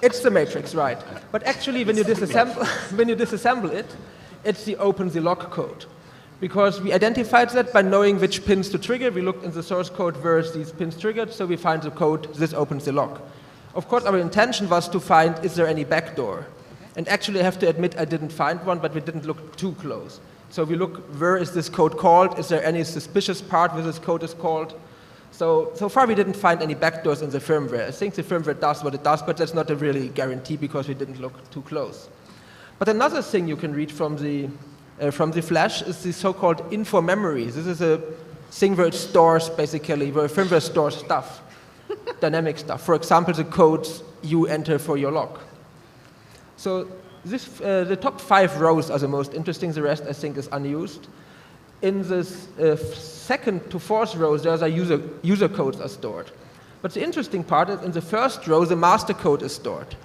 It's the matrix, right. But actually, when you disassemble it, it's the open the lock code. Because we identified that by knowing which pins to trigger. We looked in the source code where these pins triggered, so we find the code, this opens the lock. Of course, our intention was to find, is there any backdoor? And actually, I have to admit, I didn't find one, but we didn't look too close. So we look, where is this code called? Is there any suspicious part where this code is called? So far, we didn't find any backdoors in the firmware. I think the firmware does what it does, but that's not a really guarantee because we didn't look too close. But another thing you can read from the flash is the so-called info memory. This is a thing where it stores, basically, where a firmware stores stuff, dynamic stuff. For example, the codes you enter for your lock. So the top 5 rows are the most interesting. The rest, I think, is unused. In the second to fourth rows, there are user codes are stored. But the interesting part is in the first row, the master code is stored.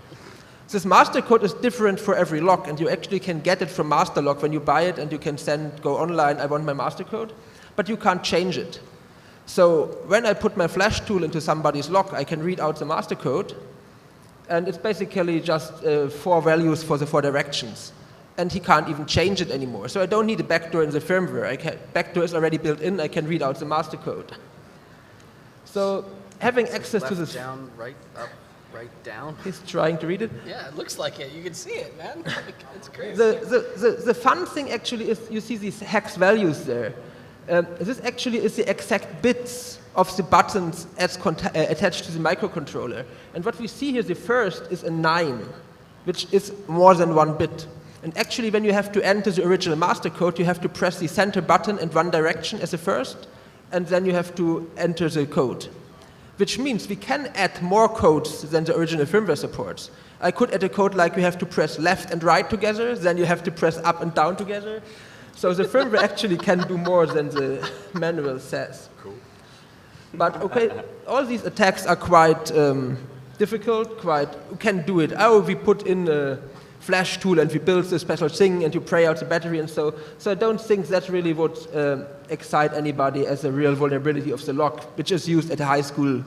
This master code is different for every lock, and you actually can get it from Masterlock when you buy it, and you can go online, I want my master code, but you can't change it. So when I put my flash tool into somebody's lock, I can read out the master code, and it's basically just 4 values for the 4 directions. And he can't even change it anymore. So I don't need a backdoor in the firmware. Backdoor is already built in, I can read out the master code. So having access to this... Down, right, up. Right down. He's trying to read it? Yeah, it looks like it. You can see it, man. It's crazy. The fun thing actually is you see these hex values there. This actually is the exact bits of the buttons attached to the microcontroller. And what we see here, the first is a 9, which is more than 1 bit. And actually, when you have to enter the original master code, you have to press the center button in one direction as a first, and then you have to enter the code. Which means we can add more codes than the original firmware supports. I could add a code like you have to press left and right together, then you have to press up and down together. So the firmware actually can do more than the manual says. Cool. But okay, all these attacks are quite difficult, you can do it. Oh, we put in a flash tool and we build this special thing and you pray out the battery and so I don't think that really would excite anybody as a real vulnerability of the lock, which is used at a high school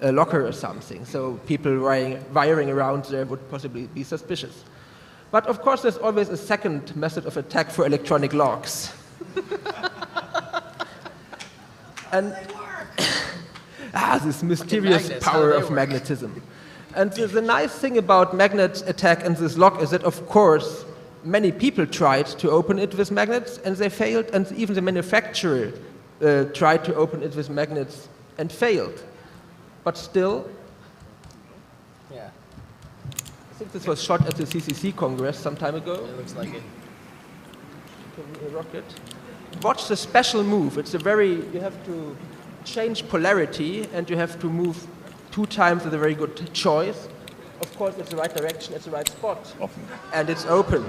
locker or something. So people wiring around there would possibly be suspicious. But of course there's always a second method of attack for electronic locks. And this mysterious power of magnetism. And the nice thing about magnet attack and this lock is that, of course, many people tried to open it with magnets and they failed, and even the manufacturer tried to open it with magnets and failed. But still, yeah. I think this was shot at the CCC Congress some time ago. It looks like it. Rocket. Watch the special move. It's you have to change polarity and you have to move 2 times with a very good choice. Of course, it's the right direction, it's the right spot. And it's open.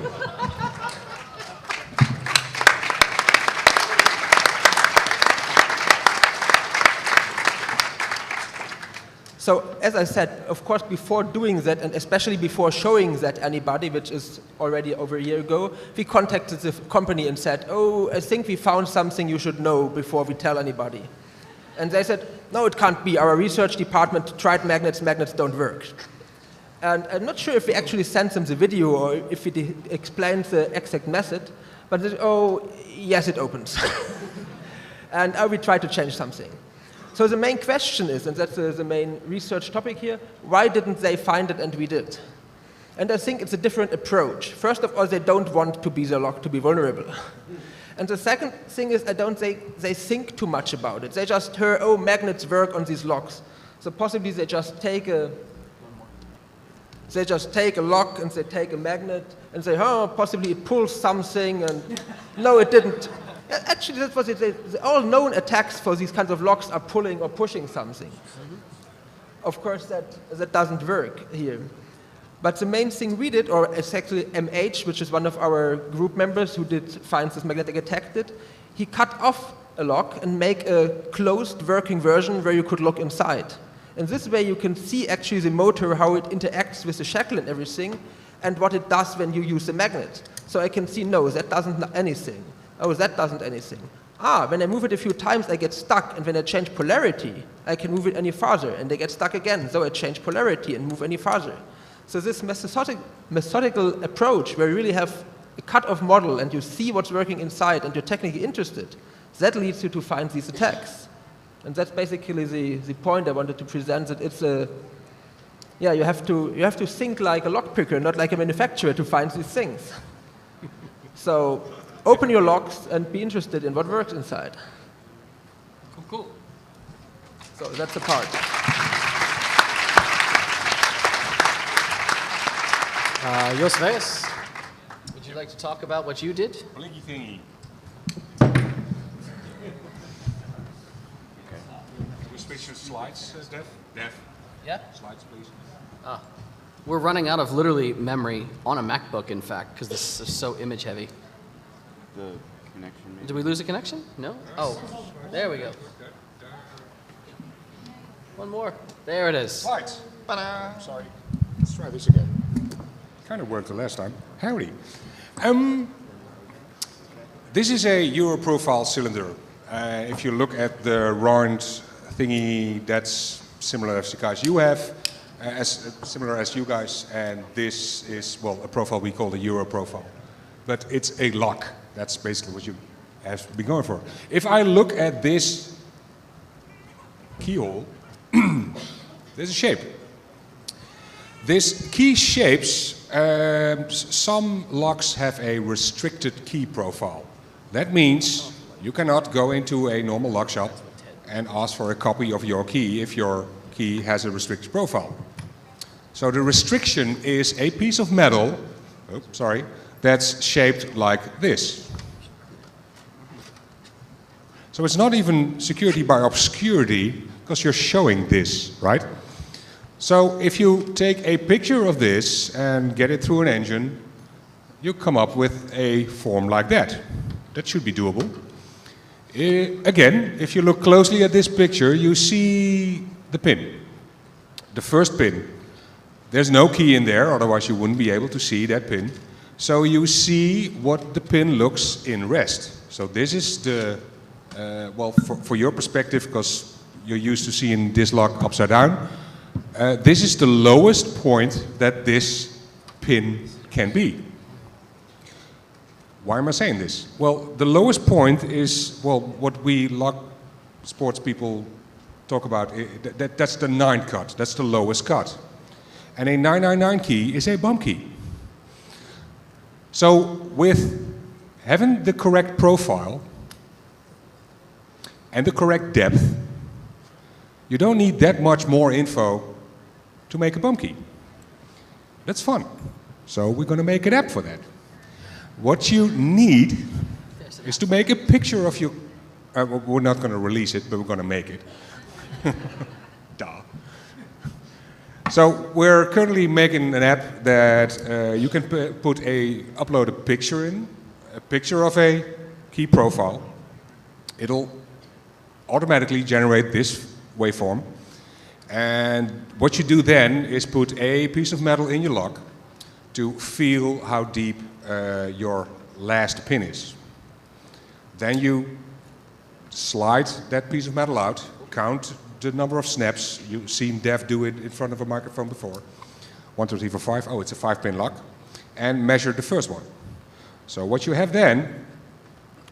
So, as I said, of course, before doing that, and especially before showing that anybody, which is already over a year ago, we contacted the company and said, oh, I think we found something you should know before we tell anybody. And they said, no, it can't be. Our research department tried magnets don't work. And I'm not sure if we actually sent them the video or if we explained the exact method, but they said, oh, yes, it opens. And we tried to change something. So the main question is, and that's the main research topic here, why didn't they find it and we did? And I think it's a different approach. First of all, they don't want to be the lock to be vulnerable. And the second thing is, they think too much about it. They just heard, oh, magnets work on these locks. So possibly they just take a lock and they take a magnet and say, oh, possibly it pulls something, and no, it didn't. Actually, that's what all known attacks for these kinds of locks are pulling or pushing something. Of course, that doesn't work here. But the main thing we did, or it's actually MH, which is one of our group members who finds this magnetic attack did, he cut off a lock and make a closed working version where you could look inside. And this way you can see actually the motor, how it interacts with the shackle and everything, and what it does when you use the magnet. So I can see, no, that doesn't anything. Oh, that doesn't anything. When I move it a few times, I get stuck, and when I change polarity, I can move it any farther, and I get stuck again. So I change polarity and move any farther. So this methodical approach, where you really have a cut-off model, and you see what's working inside, and you're technically interested, that leads you to find these attacks. And that's basically the point I wanted to present. That it's you have to think like a lockpicker, not like a manufacturer, to find these things. So open your locks and be interested in what works inside. Cool. So that's the part. Youre, would you like to talk about what you did? Blinky thingy. Okay. Can we switch to slides, Dev? Yeah. Slides, please. We're running out of literally memory on a MacBook, in fact, because this is so image heavy. The connection. Maybe. Did we lose a connection? No? Oh, there we go. One more. There it is. Slides. Ta-da. Sorry. Let's try this again. Kind of worked the last time. Howdy. This is a Euro profile cylinder. If you look at the round thingy, that's similar as the guys you have, similar as you guys, and this is, well, a profile we call the Euro profile. But it's a lock. That's basically what you have to be going for. If I look at this keyhole, there's a shape. This key shapes, some locks have a restricted key profile. That means you cannot go into a normal lock shop and ask for a copy of your key if your key has a restricted profile. So the restriction is a piece of metal, that's shaped like this. So it's not even security by obscurity, because you're showing this, right? So if you take a picture of this and get it through an engine, you come up with a form like that. That should be doable. Again, if you look closely at this picture, you see the pin. The first pin. There's no key in there, otherwise you wouldn't be able to see that pin. So you see what the pin looks in rest. So this is the, well, for your perspective, because you're used to seeing this lock upside down, this is the lowest point that this pin can be. Why am I saying this? Well, the lowest point is, well, what we LockSport people talk about, that's the 9 cut, that's the lowest cut. And a 999 key is a bump key. So with having the correct profile and the correct depth, you don't need that much more info to make a bump key. That's fun. So we're going to make an app for that. What you need is to make a picture of your... we're not going to release it, but we're going to make it. Duh. So we're currently making an app that you can upload a picture in, a picture of a key profile. It'll automatically generate this waveform. And what you do then is put a piece of metal in your lock to feel how deep your last pin is. Then you slide that piece of metal out, count the number of snaps. You've seen Dev do it in front of a microphone before. 1, 2, 3, 4, 5. Oh, it's a 5-pin lock. And measure the first one. So what you have then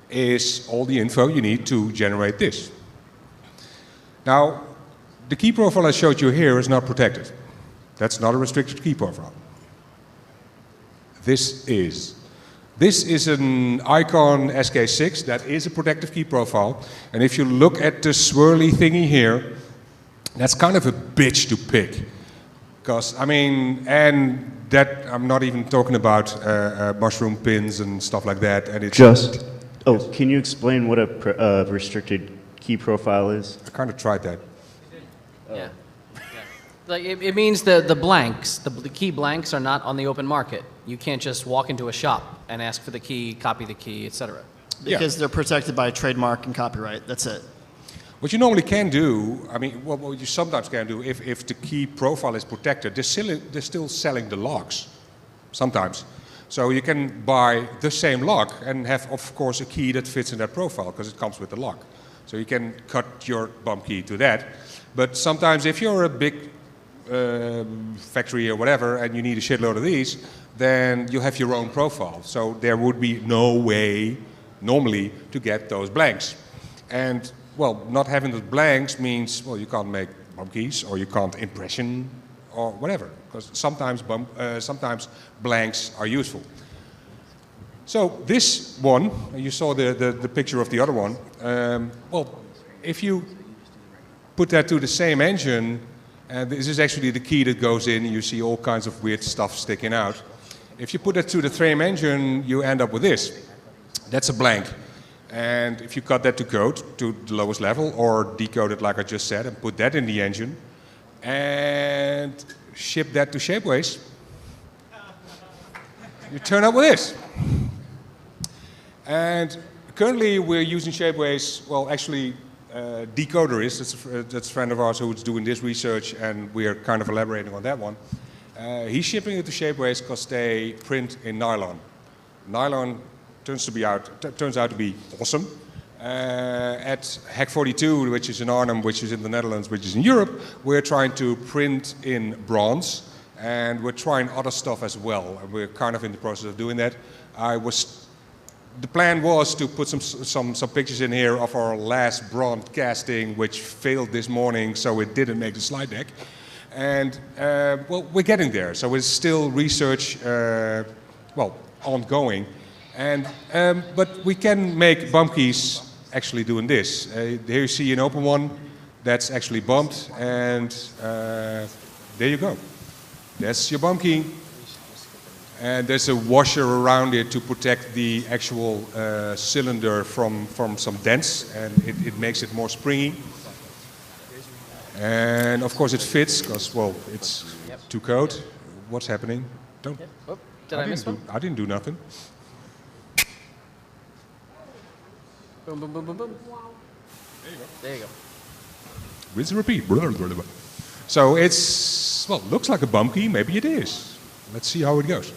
is all the info you need to generate this. Now, the key profile I showed you here is not protected. That's not a restricted key profile. This is. This is an Icon SK6 that is a protective key profile. And if you look at the swirly thingy here, that's kind of a bitch to pick. Because, I mean, and that, I'm not even talking about mushroom pins and stuff like that. And it's can you explain what a restricted key profile is? I kind of tried that. Yeah. Like it means the blanks, the key blanks are not on the open market. You can't just walk into a shop and ask for the key, copy the key, etc. Because they're protected by trademark and copyright. That's it. What you normally can do, I mean, what you sometimes can do, if the key profile is protected, they're still selling the locks, sometimes. So you can buy the same lock and have, of course, a key that fits in that profile, because it comes with the lock. So you can cut your bump key to that. But sometimes if you're a big factory or whatever, and you need a shitload of these, then you have your own profile. So there would be no way, normally, to get those blanks. And, well, not having the blanks means, well, you can't make bump keys, or you can't impression, or whatever. Because sometimes blanks are useful. So this one, you saw the picture of the other one. Well, if you put that to the same engine, and this is actually the key that goes in, you see all kinds of weird stuff sticking out. If you put it to the same engine, you end up with this. That's a blank. And if you cut that to code to the lowest level, or decode it like I just said, and put that in the engine, and ship that to Shapeways, you turn up with this. And currently we're using Shapeways, well, actually, Decoder is, that's a friend of ours who's doing this research, and we are kind of elaborating on that one. He's shipping it to Shapeways because they print in nylon. Nylon turns out to be awesome. At Hack 42, which is in Arnhem, which is in the Netherlands, which is in Europe, we're trying to print in bronze, and we're trying other stuff as well. And we're kind of in the process of doing that. The plan was to put some pictures in here of our last bronze casting, which failed this morning, so it didn't make the slide deck. And, well, we're getting there. So it's still research, well, ongoing. And, but we can make bump keys actually doing this. Here you see an open one that's actually bumped, and there you go. That's your bump key. And there's a washer around it to protect the actual cylinder from some dents, and it makes it more springy. And of course it fits, because, well, it's to code. What's happening? Don't. Oh, did I miss one? I didn't do nothing. Boom, boom, boom, boom, boom. There you go. There you go. Rinse and repeat. So it's, well, looks like a bump key. Maybe it is. Let's see how it goes.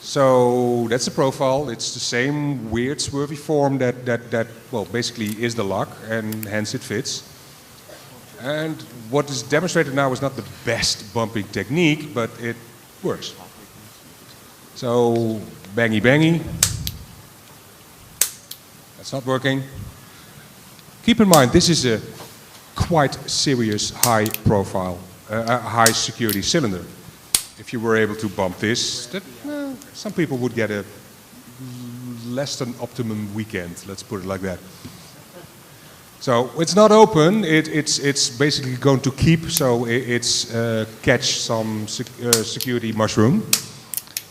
So that's the profile. It's the same weird swervy form that well, basically is the lock, and hence it fits. And what is demonstrated now is not the best bumping technique, but it works. So bangy bangy. That's not working. Keep in mind, this is a quite serious high profile, high security cylinder. If you were able to bump this, that, some people would get a less than optimum weekend, let's put it like that. So it's not open. It's basically going to keep. So it's catch some security mushroom,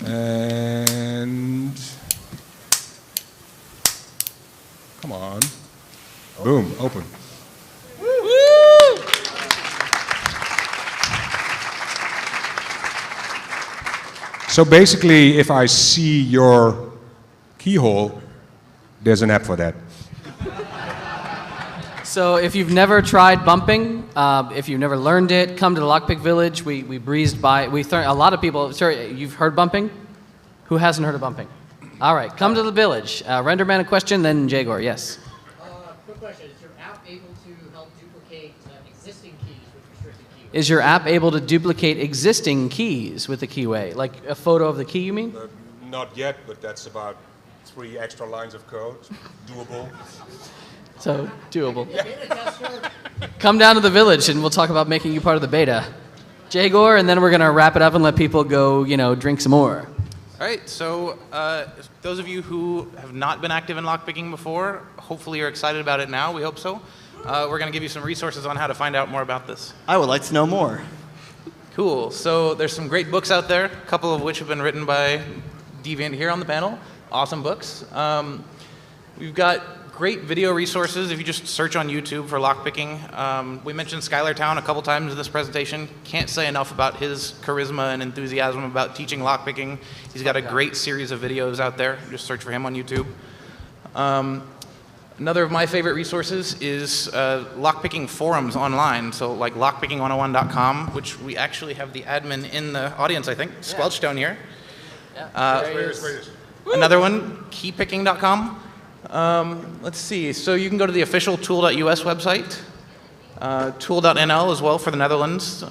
and come on, boom, open. So basically, if I see your keyhole, there's an app for that. So if you've never tried bumping, if you've never learned it, come to the Lockpick Village. We breezed by. A lot of people. Sorry, you've heard bumping? Who hasn't heard of bumping? All right, come to the village. Renderman, a question, then Jagor. Yes. Quick question: is your app able to help duplicate existing keys with restricted keyways? Is your app able to duplicate existing keys with the keyway? Like a photo of the key, you mean? Not yet, but that's about 3 extra lines of code. Doable. So, doable. Come down to the village and we'll talk about making you part of the beta. Jagor, and then we're going to wrap it up and let people go, drink some more. All right, so those of you who have not been active in lockpicking before, hopefully you're excited about it now. We hope so. We're going to give you some resources on how to find out more about this. I would like to know more. Cool. So there's some great books out there, a couple of which have been written by Deviant here on the panel. Awesome books. We've got great video resources if you just search on YouTube for lockpicking. We mentioned Schuyler Towne a couple times in this presentation. Can't say enough about his charisma and enthusiasm about teaching lockpicking. He's got a great series of videos out there. Just search for him on YouTube. Another of my favorite resources is lockpicking forums online. So like lockpicking101.com, which we actually have the admin in the audience, I think. Yeah. Squelchstone here. Yeah. Another one, keypicking.com. Let's see, so you can go to the official tool.us website, tool.nl as well for the Netherlands.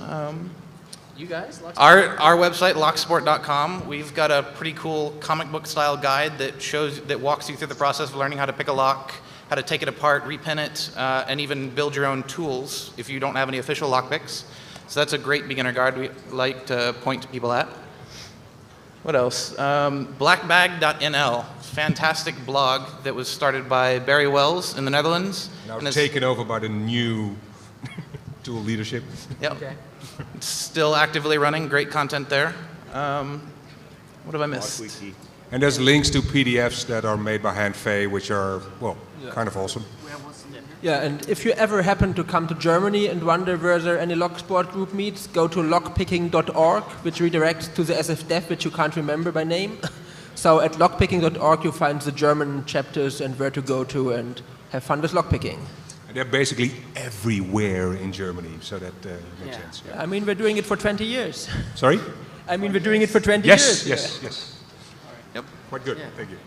You guys? Our website, locksport.com, we've got a pretty cool comic book style guide that walks you through the process of learning how to pick a lock, how to take it apart, repin it, and even build your own tools if you don't have any official lockpicks. So that's a great beginner guide we like to point to people at. What else? Blackbag.nl, fantastic blog that was started by Barry Wells in the Netherlands. Now taken over by the new tool leadership. Yep. Okay. It's still actively running, great content there. What have I missed? And there's links to PDFs that are made by Handfei, which are, well, kind of awesome. Yeah, and if you ever happen to come to Germany and wonder where there any LockSport group meets, go to lockpicking.org, which redirects to the SFDev, which you can't remember by name. So at lockpicking.org you find the German chapters and where to go to and have fun with lockpicking. And they're basically everywhere in Germany, so that makes sense. Yeah. I mean, we're doing it for 20 years. Sorry? I mean, we're doing it for 20 years. Yes. Yep. Quite good, thank you.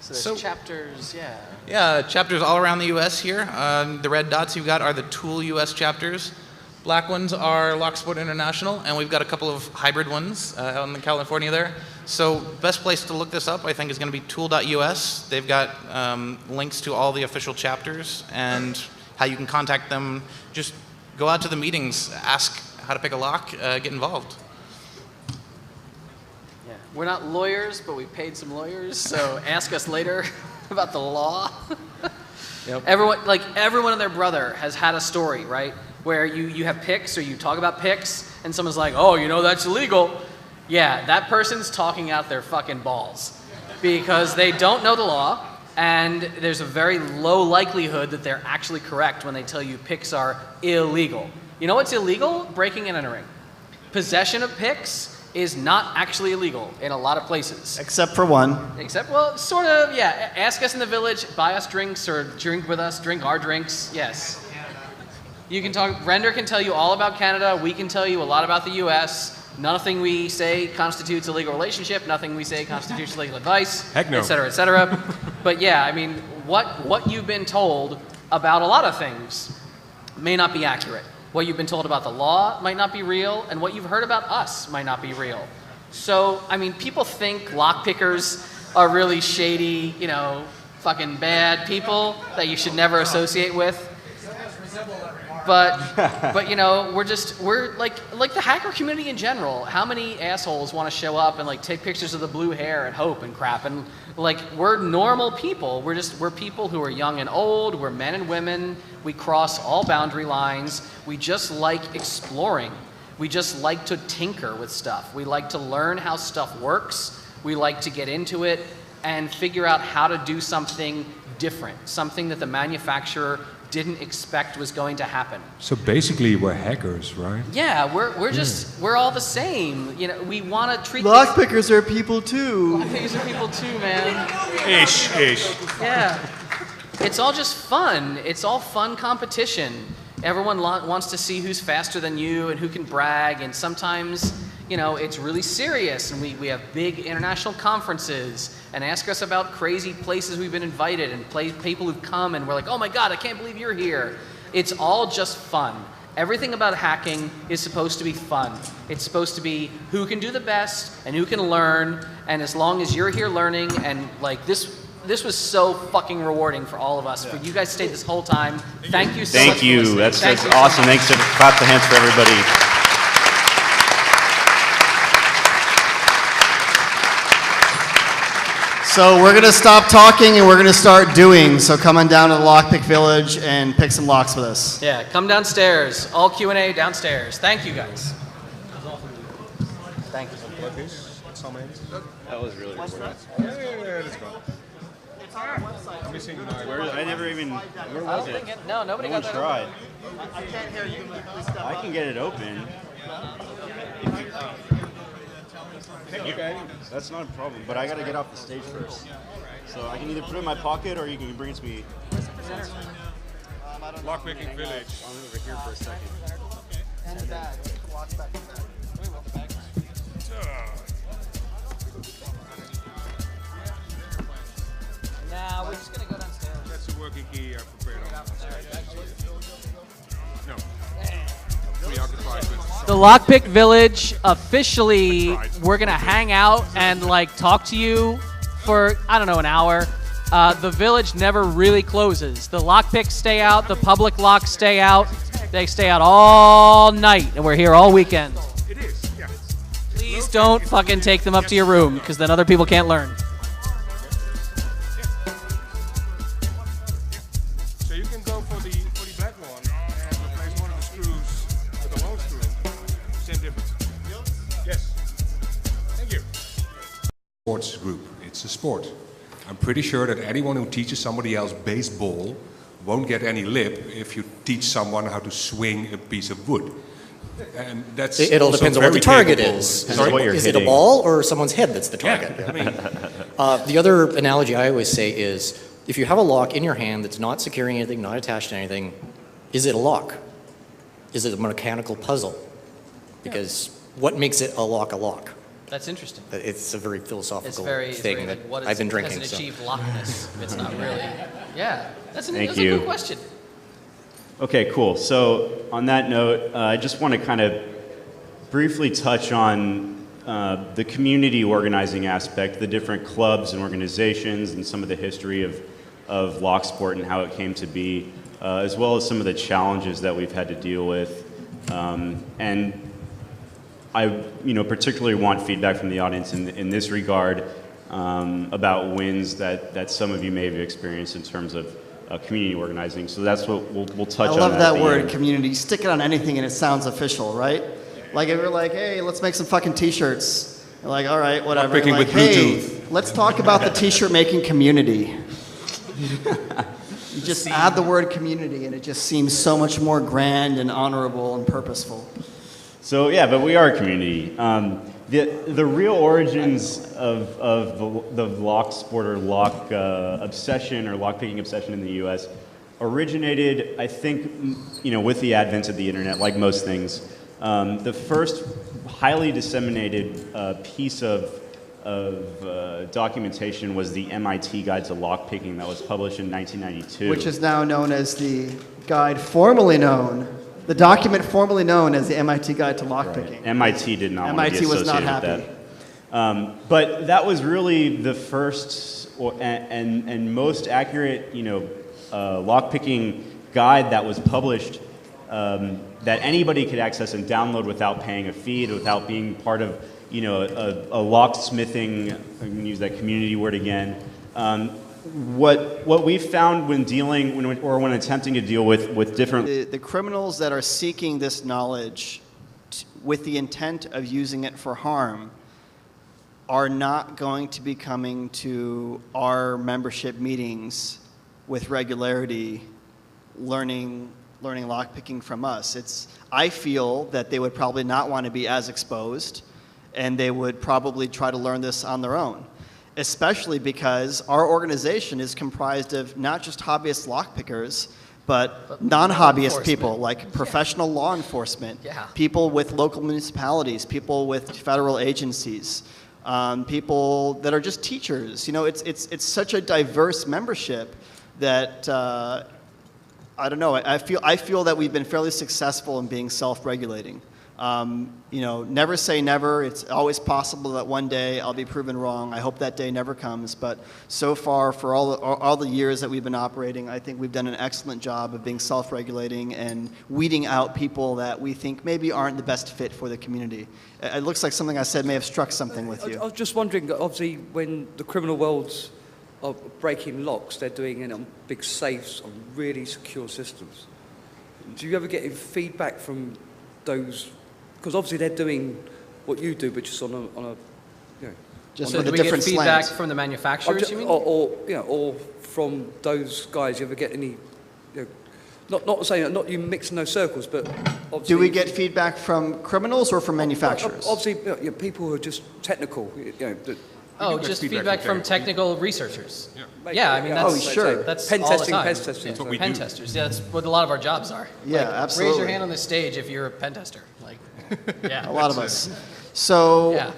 So there's chapters, yeah. Yeah, chapters all around the US here. The red dots you've got are the Tool US chapters. Black ones are LockSport International, and we've got a couple of hybrid ones out in California there. So best place to look this up, I think, is going to be tool.us. They've got links to all the official chapters and how you can contact them. Just go out to the meetings, ask how to pick a lock, get involved. Yeah. We're not lawyers, but we paid some lawyers, so ask us later about the law. Yep. Everyone and their brother has had a story, right? Where you have picks or you talk about picks and someone's like, oh, that's illegal. Yeah, that person's talking out their fucking balls because they don't know the law and there's a very low likelihood that they're actually correct when they tell you picks are illegal. You know what's illegal? Breaking and entering. Possession of picks is not actually illegal in a lot of places. Except for one. Well, sort of, yeah. Ask us in the village, buy us drinks or drink with us, drink our drinks, yes. You can talk, Render can tell you all about Canada, we can tell you a lot about the US. Nothing we say constitutes a legal relationship, nothing we say constitutes legal advice, Heck no. et cetera, et cetera. But yeah, I mean, what you've been told about a lot of things may not be accurate. What you've been told about the law might not be real, and what you've heard about us might not be real. So, I mean, people think lockpickers are really shady, fucking bad people that you should never associate with. But you know, we're like the hacker community in general. How many assholes want to show up and like take pictures of the blue hair and hope and crap? And like, we're normal people. We're people who are young and old. We're men and women. We cross all boundary lines. We just like exploring. We just like to tinker with stuff. We like to learn how stuff works. We like to get into it and figure out how to do something different, something that the manufacturer didn't expect was going to happen. So basically, we're hackers, right? Yeah, we're all the same. You know, we want to treat Lockpickers are people too. Lockpickers are people too, man. Ish. Yeah, it's all just fun. It's all fun competition. Everyone wants to see who's faster than you and who can brag. And sometimes, you know, it's really serious. And we have big international conferences and ask us about crazy places we've been invited and people who've come and we're like, oh my God, I can't believe you're here. It's all just fun. Everything about hacking is supposed to be fun. It's supposed to be who can do the best and who can learn. And as long as you're here learning, and like this was so fucking rewarding for all of us. For you guys stayed this whole time. Thank you so much. Thank you. That's Thank you awesome. so much. Thanks. Clap the hands for everybody. So we're going to stop talking and we're going to start doing. So come on down to the Lockpick Village and pick some locks with us. Yeah, come downstairs. All Q&A downstairs. Thank you guys. Thank you. That was really cool. I never even. Where was it? No, nobody got that. Tried. I can't hear you. I can get it open. Okay, that's not a problem. But I got to get off the stage first. So I can either put it in my pocket or you can bring it to me. Lockpicking Village. I'm over here for a second. And the bag. Watch back in the bag. Nah, we're just gonna go downstairs. That's a working key I prepared on. No. Preoccupied with. The Lockpick Village, officially, we're gonna hang out and like talk to you for, I don't know, an hour. The village never really closes. The lockpicks stay out, the public locks stay out. They stay out all night, and we're here all weekend. It is, yeah. Please don't fucking take them up to your room, because then other people can't learn. So you can go for the black one and replace one of the screws with a long screw. Same difference. Yes. Thank you. Sports group. It's a sport. I'm pretty sure that anyone who teaches somebody else baseball won't get any lip if you teach someone how to swing a piece of wood. And that's It all also depends on what the very target capable. is. Is Is it a ball or someone's head that's the target? Yeah, I mean, The other analogy I always say is, if you have a lock in your hand that's not securing anything, not attached to anything, is it a lock? Is it a mechanical puzzle? Because what makes it a lock a lock? That's interesting. It's a very It's philosophical very thing like, that what is, I've been drinking. Hasn't So. achieved lockness. It's not really. Yeah, that's a good question. Okay, cool. So on that note, I just want to kind of briefly touch on the community organizing aspect, the different clubs and organizations, and some of the history of LockSport and how it came to be, as well as some of the challenges that we've had to deal with. And I, particularly want feedback from the audience in this regard about wins that some of you may have experienced in terms of community organizing. So that's what we'll touch on. I love that word, end. community. Stick it on anything and it sounds official, right? Like if we're like, hey, let's make some fucking t-shirts. You're like, all right, whatever. Picking Like, with hey, Bluetooth. let's talk about the t-shirt making community. You just add the word community and it just seems so much more grand and honorable and purposeful. So yeah, but we are a community. The real origins of the LockSport or lock obsession or lockpicking obsession in the U.S. originated, I think, with the advent of the internet, like most things. The first highly disseminated piece of documentation was the MIT Guide to Lockpicking that was published in 1992. Which is now known as the guide formerly known, the document formerly known as the MIT Guide to Lockpicking. Right. MIT did not want to be MIT was not associated happy. with that. But that was really the first and most accurate, lockpicking guide that was published that anybody could access and download without paying a fee, without being part of, a locksmithing, I'm going to use that community word again. What we've found when when attempting to deal with different... The criminals that are seeking this knowledge with the intent of using it for harm are not going to be coming to our membership meetings with regularity, learning lockpicking from us. I feel that they would probably not want to be as exposed, and they would probably try to learn this on their own, especially because our organization is comprised of not just hobbyist lockpickers, but non-hobbyist people like professional law enforcement, people with local municipalities, people with federal agencies, people that are just teachers. It's such a diverse membership that I don't know. I feel that we've been fairly successful in being self-regulating. Never say never. It's always possible that one day I'll be proven wrong. I hope that day never comes. But so far, for all the years that we've been operating, I think we've done an excellent job of being self-regulating and weeding out people that we think maybe aren't the best fit for the community. It looks like something I said may have struck something with you. I was just wondering, obviously, when the criminal worlds are breaking locks, they're doing it on big safes, on really secure systems. Do you ever get feedback from those? Because obviously they're doing what you do, but just on a just with a different slant. Feedback from the manufacturers, you mean? Or from those guys. You ever get any? Not saying not you mix no circles, but obviously. Do we get feedback from criminals or from manufacturers? Obviously, people who are just technical. Just feedback from technical researchers. Yeah, I mean that's sure. That's pen all testing. the time. Pen testing. That's what we do. Pen testers. Yeah, that's what a lot of our jobs are. Yeah, absolutely. Raise your hand on the stage if you're a pen tester. Yeah. A lot of us. So,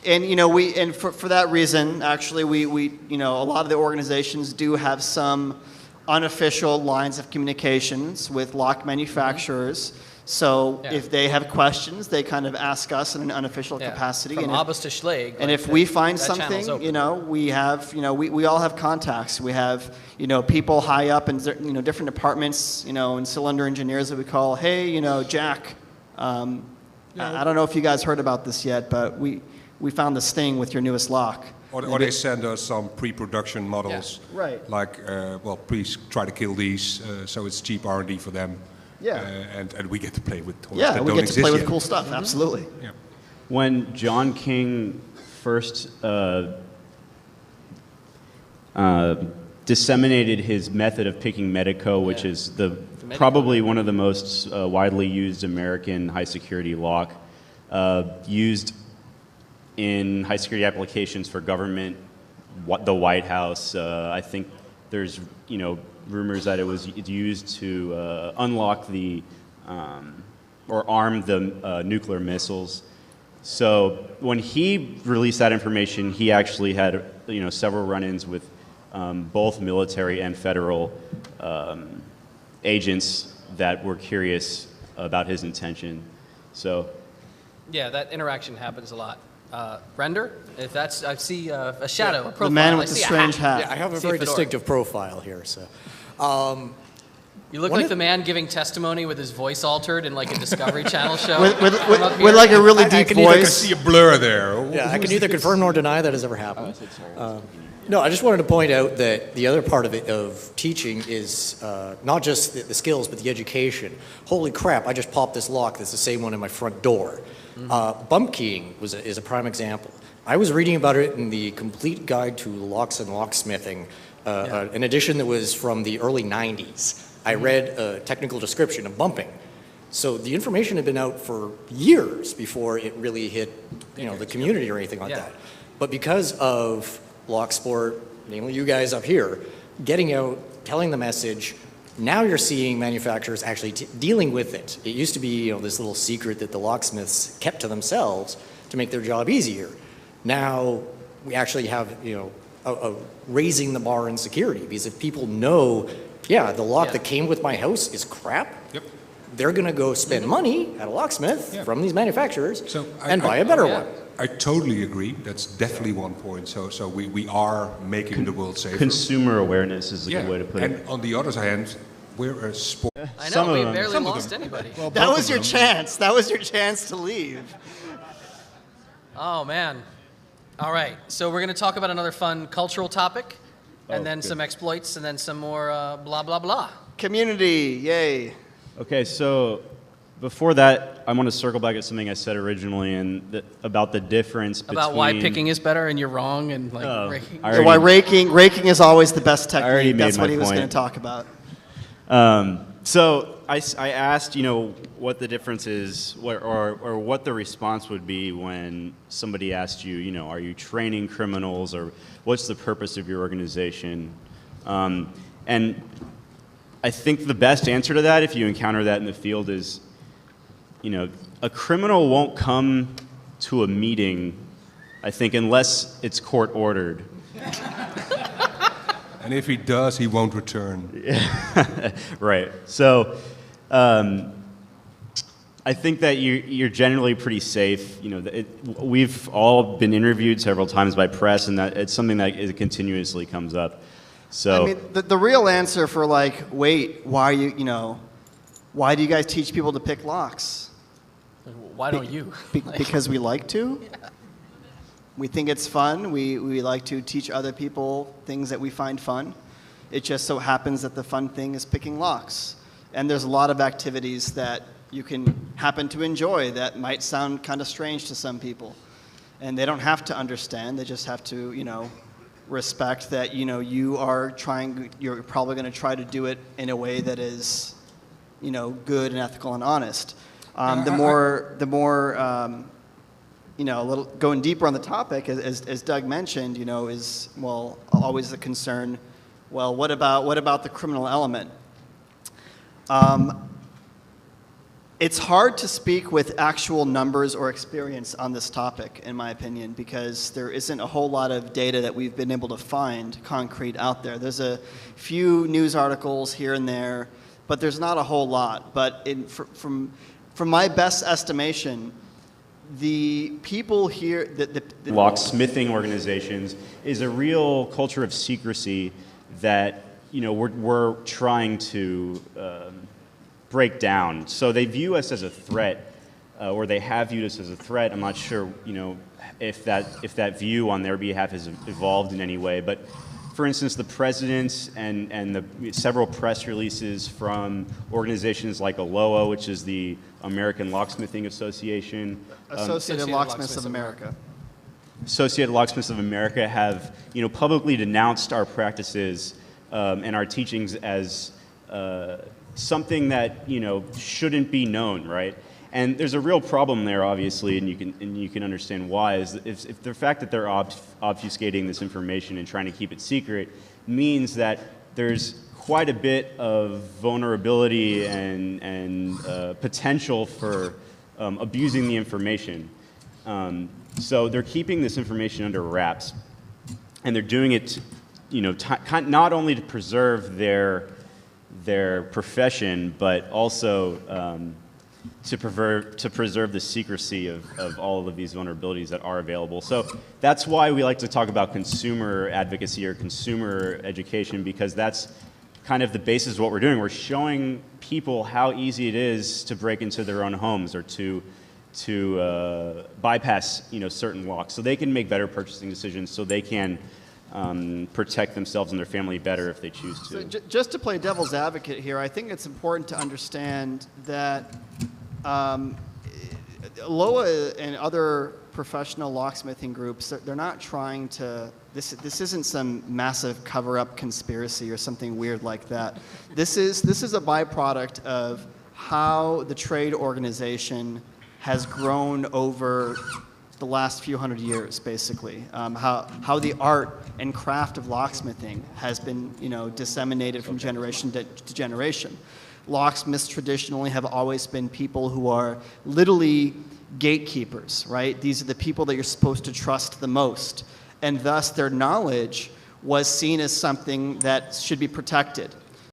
and for that reason, actually, we a lot of the organizations do have some unofficial lines of communications with lock manufacturers. So if they have questions, they kind of ask us in an unofficial capacity. From Abbas to Schleg. And if we find something, we have, we all have contacts. We have, people high up in, different departments, and cylinder engineers that we call, hey, Jack, I don't know if you guys heard about this yet, but we found this thing with your newest lock. Or they send us some pre-production models. Yeah. Right. Like, please try to kill these, so it's cheap R&D for them. Yeah. And we get to play with toys that that we don't get to play with yet. cool stuff, absolutely. Yeah. When John King first disseminated his method of picking Medico, which is probably one of the most widely used American high-security lock, used in high-security applications for government, the White House. I think there's, rumors that it was used to unlock the or arm the nuclear missiles. So when he released that information, he actually had several run-ins with both military and federal agents that were curious about his intention. So yeah, that interaction happens a lot. Render, if that's, I see a shadow, a profile. The man with the strange hat. Yeah, I have a very distinctive profile here. So, you look like the man giving testimony with his voice altered in like a Discovery Channel show. with like a really deep voice. I see a blur there. Yeah, I can neither confirm nor deny that has ever happened. No, I just wanted to point out that the other part of teaching is not just the skills, but the education. Holy crap, I just popped this lock that's the same one in my front door. Bump keying is a prime example. I was reading about it in the Complete Guide to Locks and Locksmithing, an edition that was from the early 90s. I read a technical description of bumping. So the information had been out for years before it really hit the community or anything like that. But because of LockSport, namely you guys up here, getting out, telling the message, now you're seeing manufacturers actually dealing with it. It used to be this little secret that the locksmiths kept to themselves to make their job easier. Now we actually have a raising the bar in security, because if people know, the lock that came with my house is crap, they're going to go spend money at a locksmith from these manufacturers and buy a better one. I totally agree. That's definitely one point. So we are making the world safer. Consumer awareness is a good way to put it. And on the other hand, We're a sport. I Some know, of we them. barely Some of lost them. anybody. That was your chance. That was your chance to leave. Oh, man. All right, so we're going to talk about another fun cultural topic, and then good. some exploits, and then some more blah, blah, blah. Community, yay. Okay, so before that, I want to circle back at something I said originally about the difference between... About why picking is better and you're wrong, and like Oh, raking. I already- Why raking is always the best already technique. made That's what my he was point. going to talk about. So I asked, what the difference is, or what the response would be when somebody asked you, are you training criminals, or what's the purpose of your organization? And I think the best answer to that, if you encounter that in the field, is, a criminal won't come to a meeting, I think, unless it's court ordered. And if he does, he won't return. Right. So I think that you're generally pretty safe. We've all been interviewed several times by press, and that it's something that continuously comes up. So I mean, the real answer for wait, why do you guys teach people to pick locks? Why don't you? Because we like to. We think it's fun. We like to teach other people things that we find fun. It just so happens that the fun thing is picking locks. And there's a lot of activities that you can happen to enjoy that might sound kind of strange to some people. And they don't have to understand. They just have to, respect that, you're probably going to try to do it in a way that is, good and ethical and honest. A little going deeper on the topic, as Doug mentioned, is always the concern. Well, what about the criminal element? It's hard to speak with actual numbers or experience on this topic, in my opinion, because there isn't a whole lot of data that we've been able to find concrete out there. There's a few news articles here and there, but there's not a whole lot. But from my best estimation, the people here, the locksmithing organizations is a real culture of secrecy that we're trying to break down. So they view us as a threat, or they have viewed us as a threat. I'm not sure if that view on their behalf has evolved in any way, but for instance, the president and the several press releases from organizations like ALOA, which is the American Locksmithing Association, Associated Locksmiths of America. Associated Locksmiths of America have publicly denounced our practices and our teachings as something that shouldn't be known, right? And there's a real problem there, obviously, and you can understand why. Is if the fact that they're obfuscating this information and trying to keep it secret means that there's quite a bit of vulnerability and potential for abusing the information. So they're keeping this information under wraps, and they're doing it, not only to preserve their profession, but also to preserve the secrecy of all of these vulnerabilities that are available. So that's why we like to talk about consumer advocacy or consumer education, because that's kind of the basis of what we're doing. We're showing people how easy it is to break into their own homes or to bypass certain locks, so they can make better purchasing decisions, so they can protect themselves and their family better if they choose to. So just to play devil's advocate here, I think it's important to understand that LOA and other professional locksmithing groups, they're not trying to, this isn't some massive cover-up conspiracy or something weird like that. This is a byproduct of how the trade organization has grown over the last few hundred years, basically. How the art and craft of locksmithing has been, disseminated from generation to generation. Locksmiths traditionally have always been people who are literally gatekeepers, right? These are the people that you're supposed to trust the most, and thus their knowledge was seen as something that should be protected.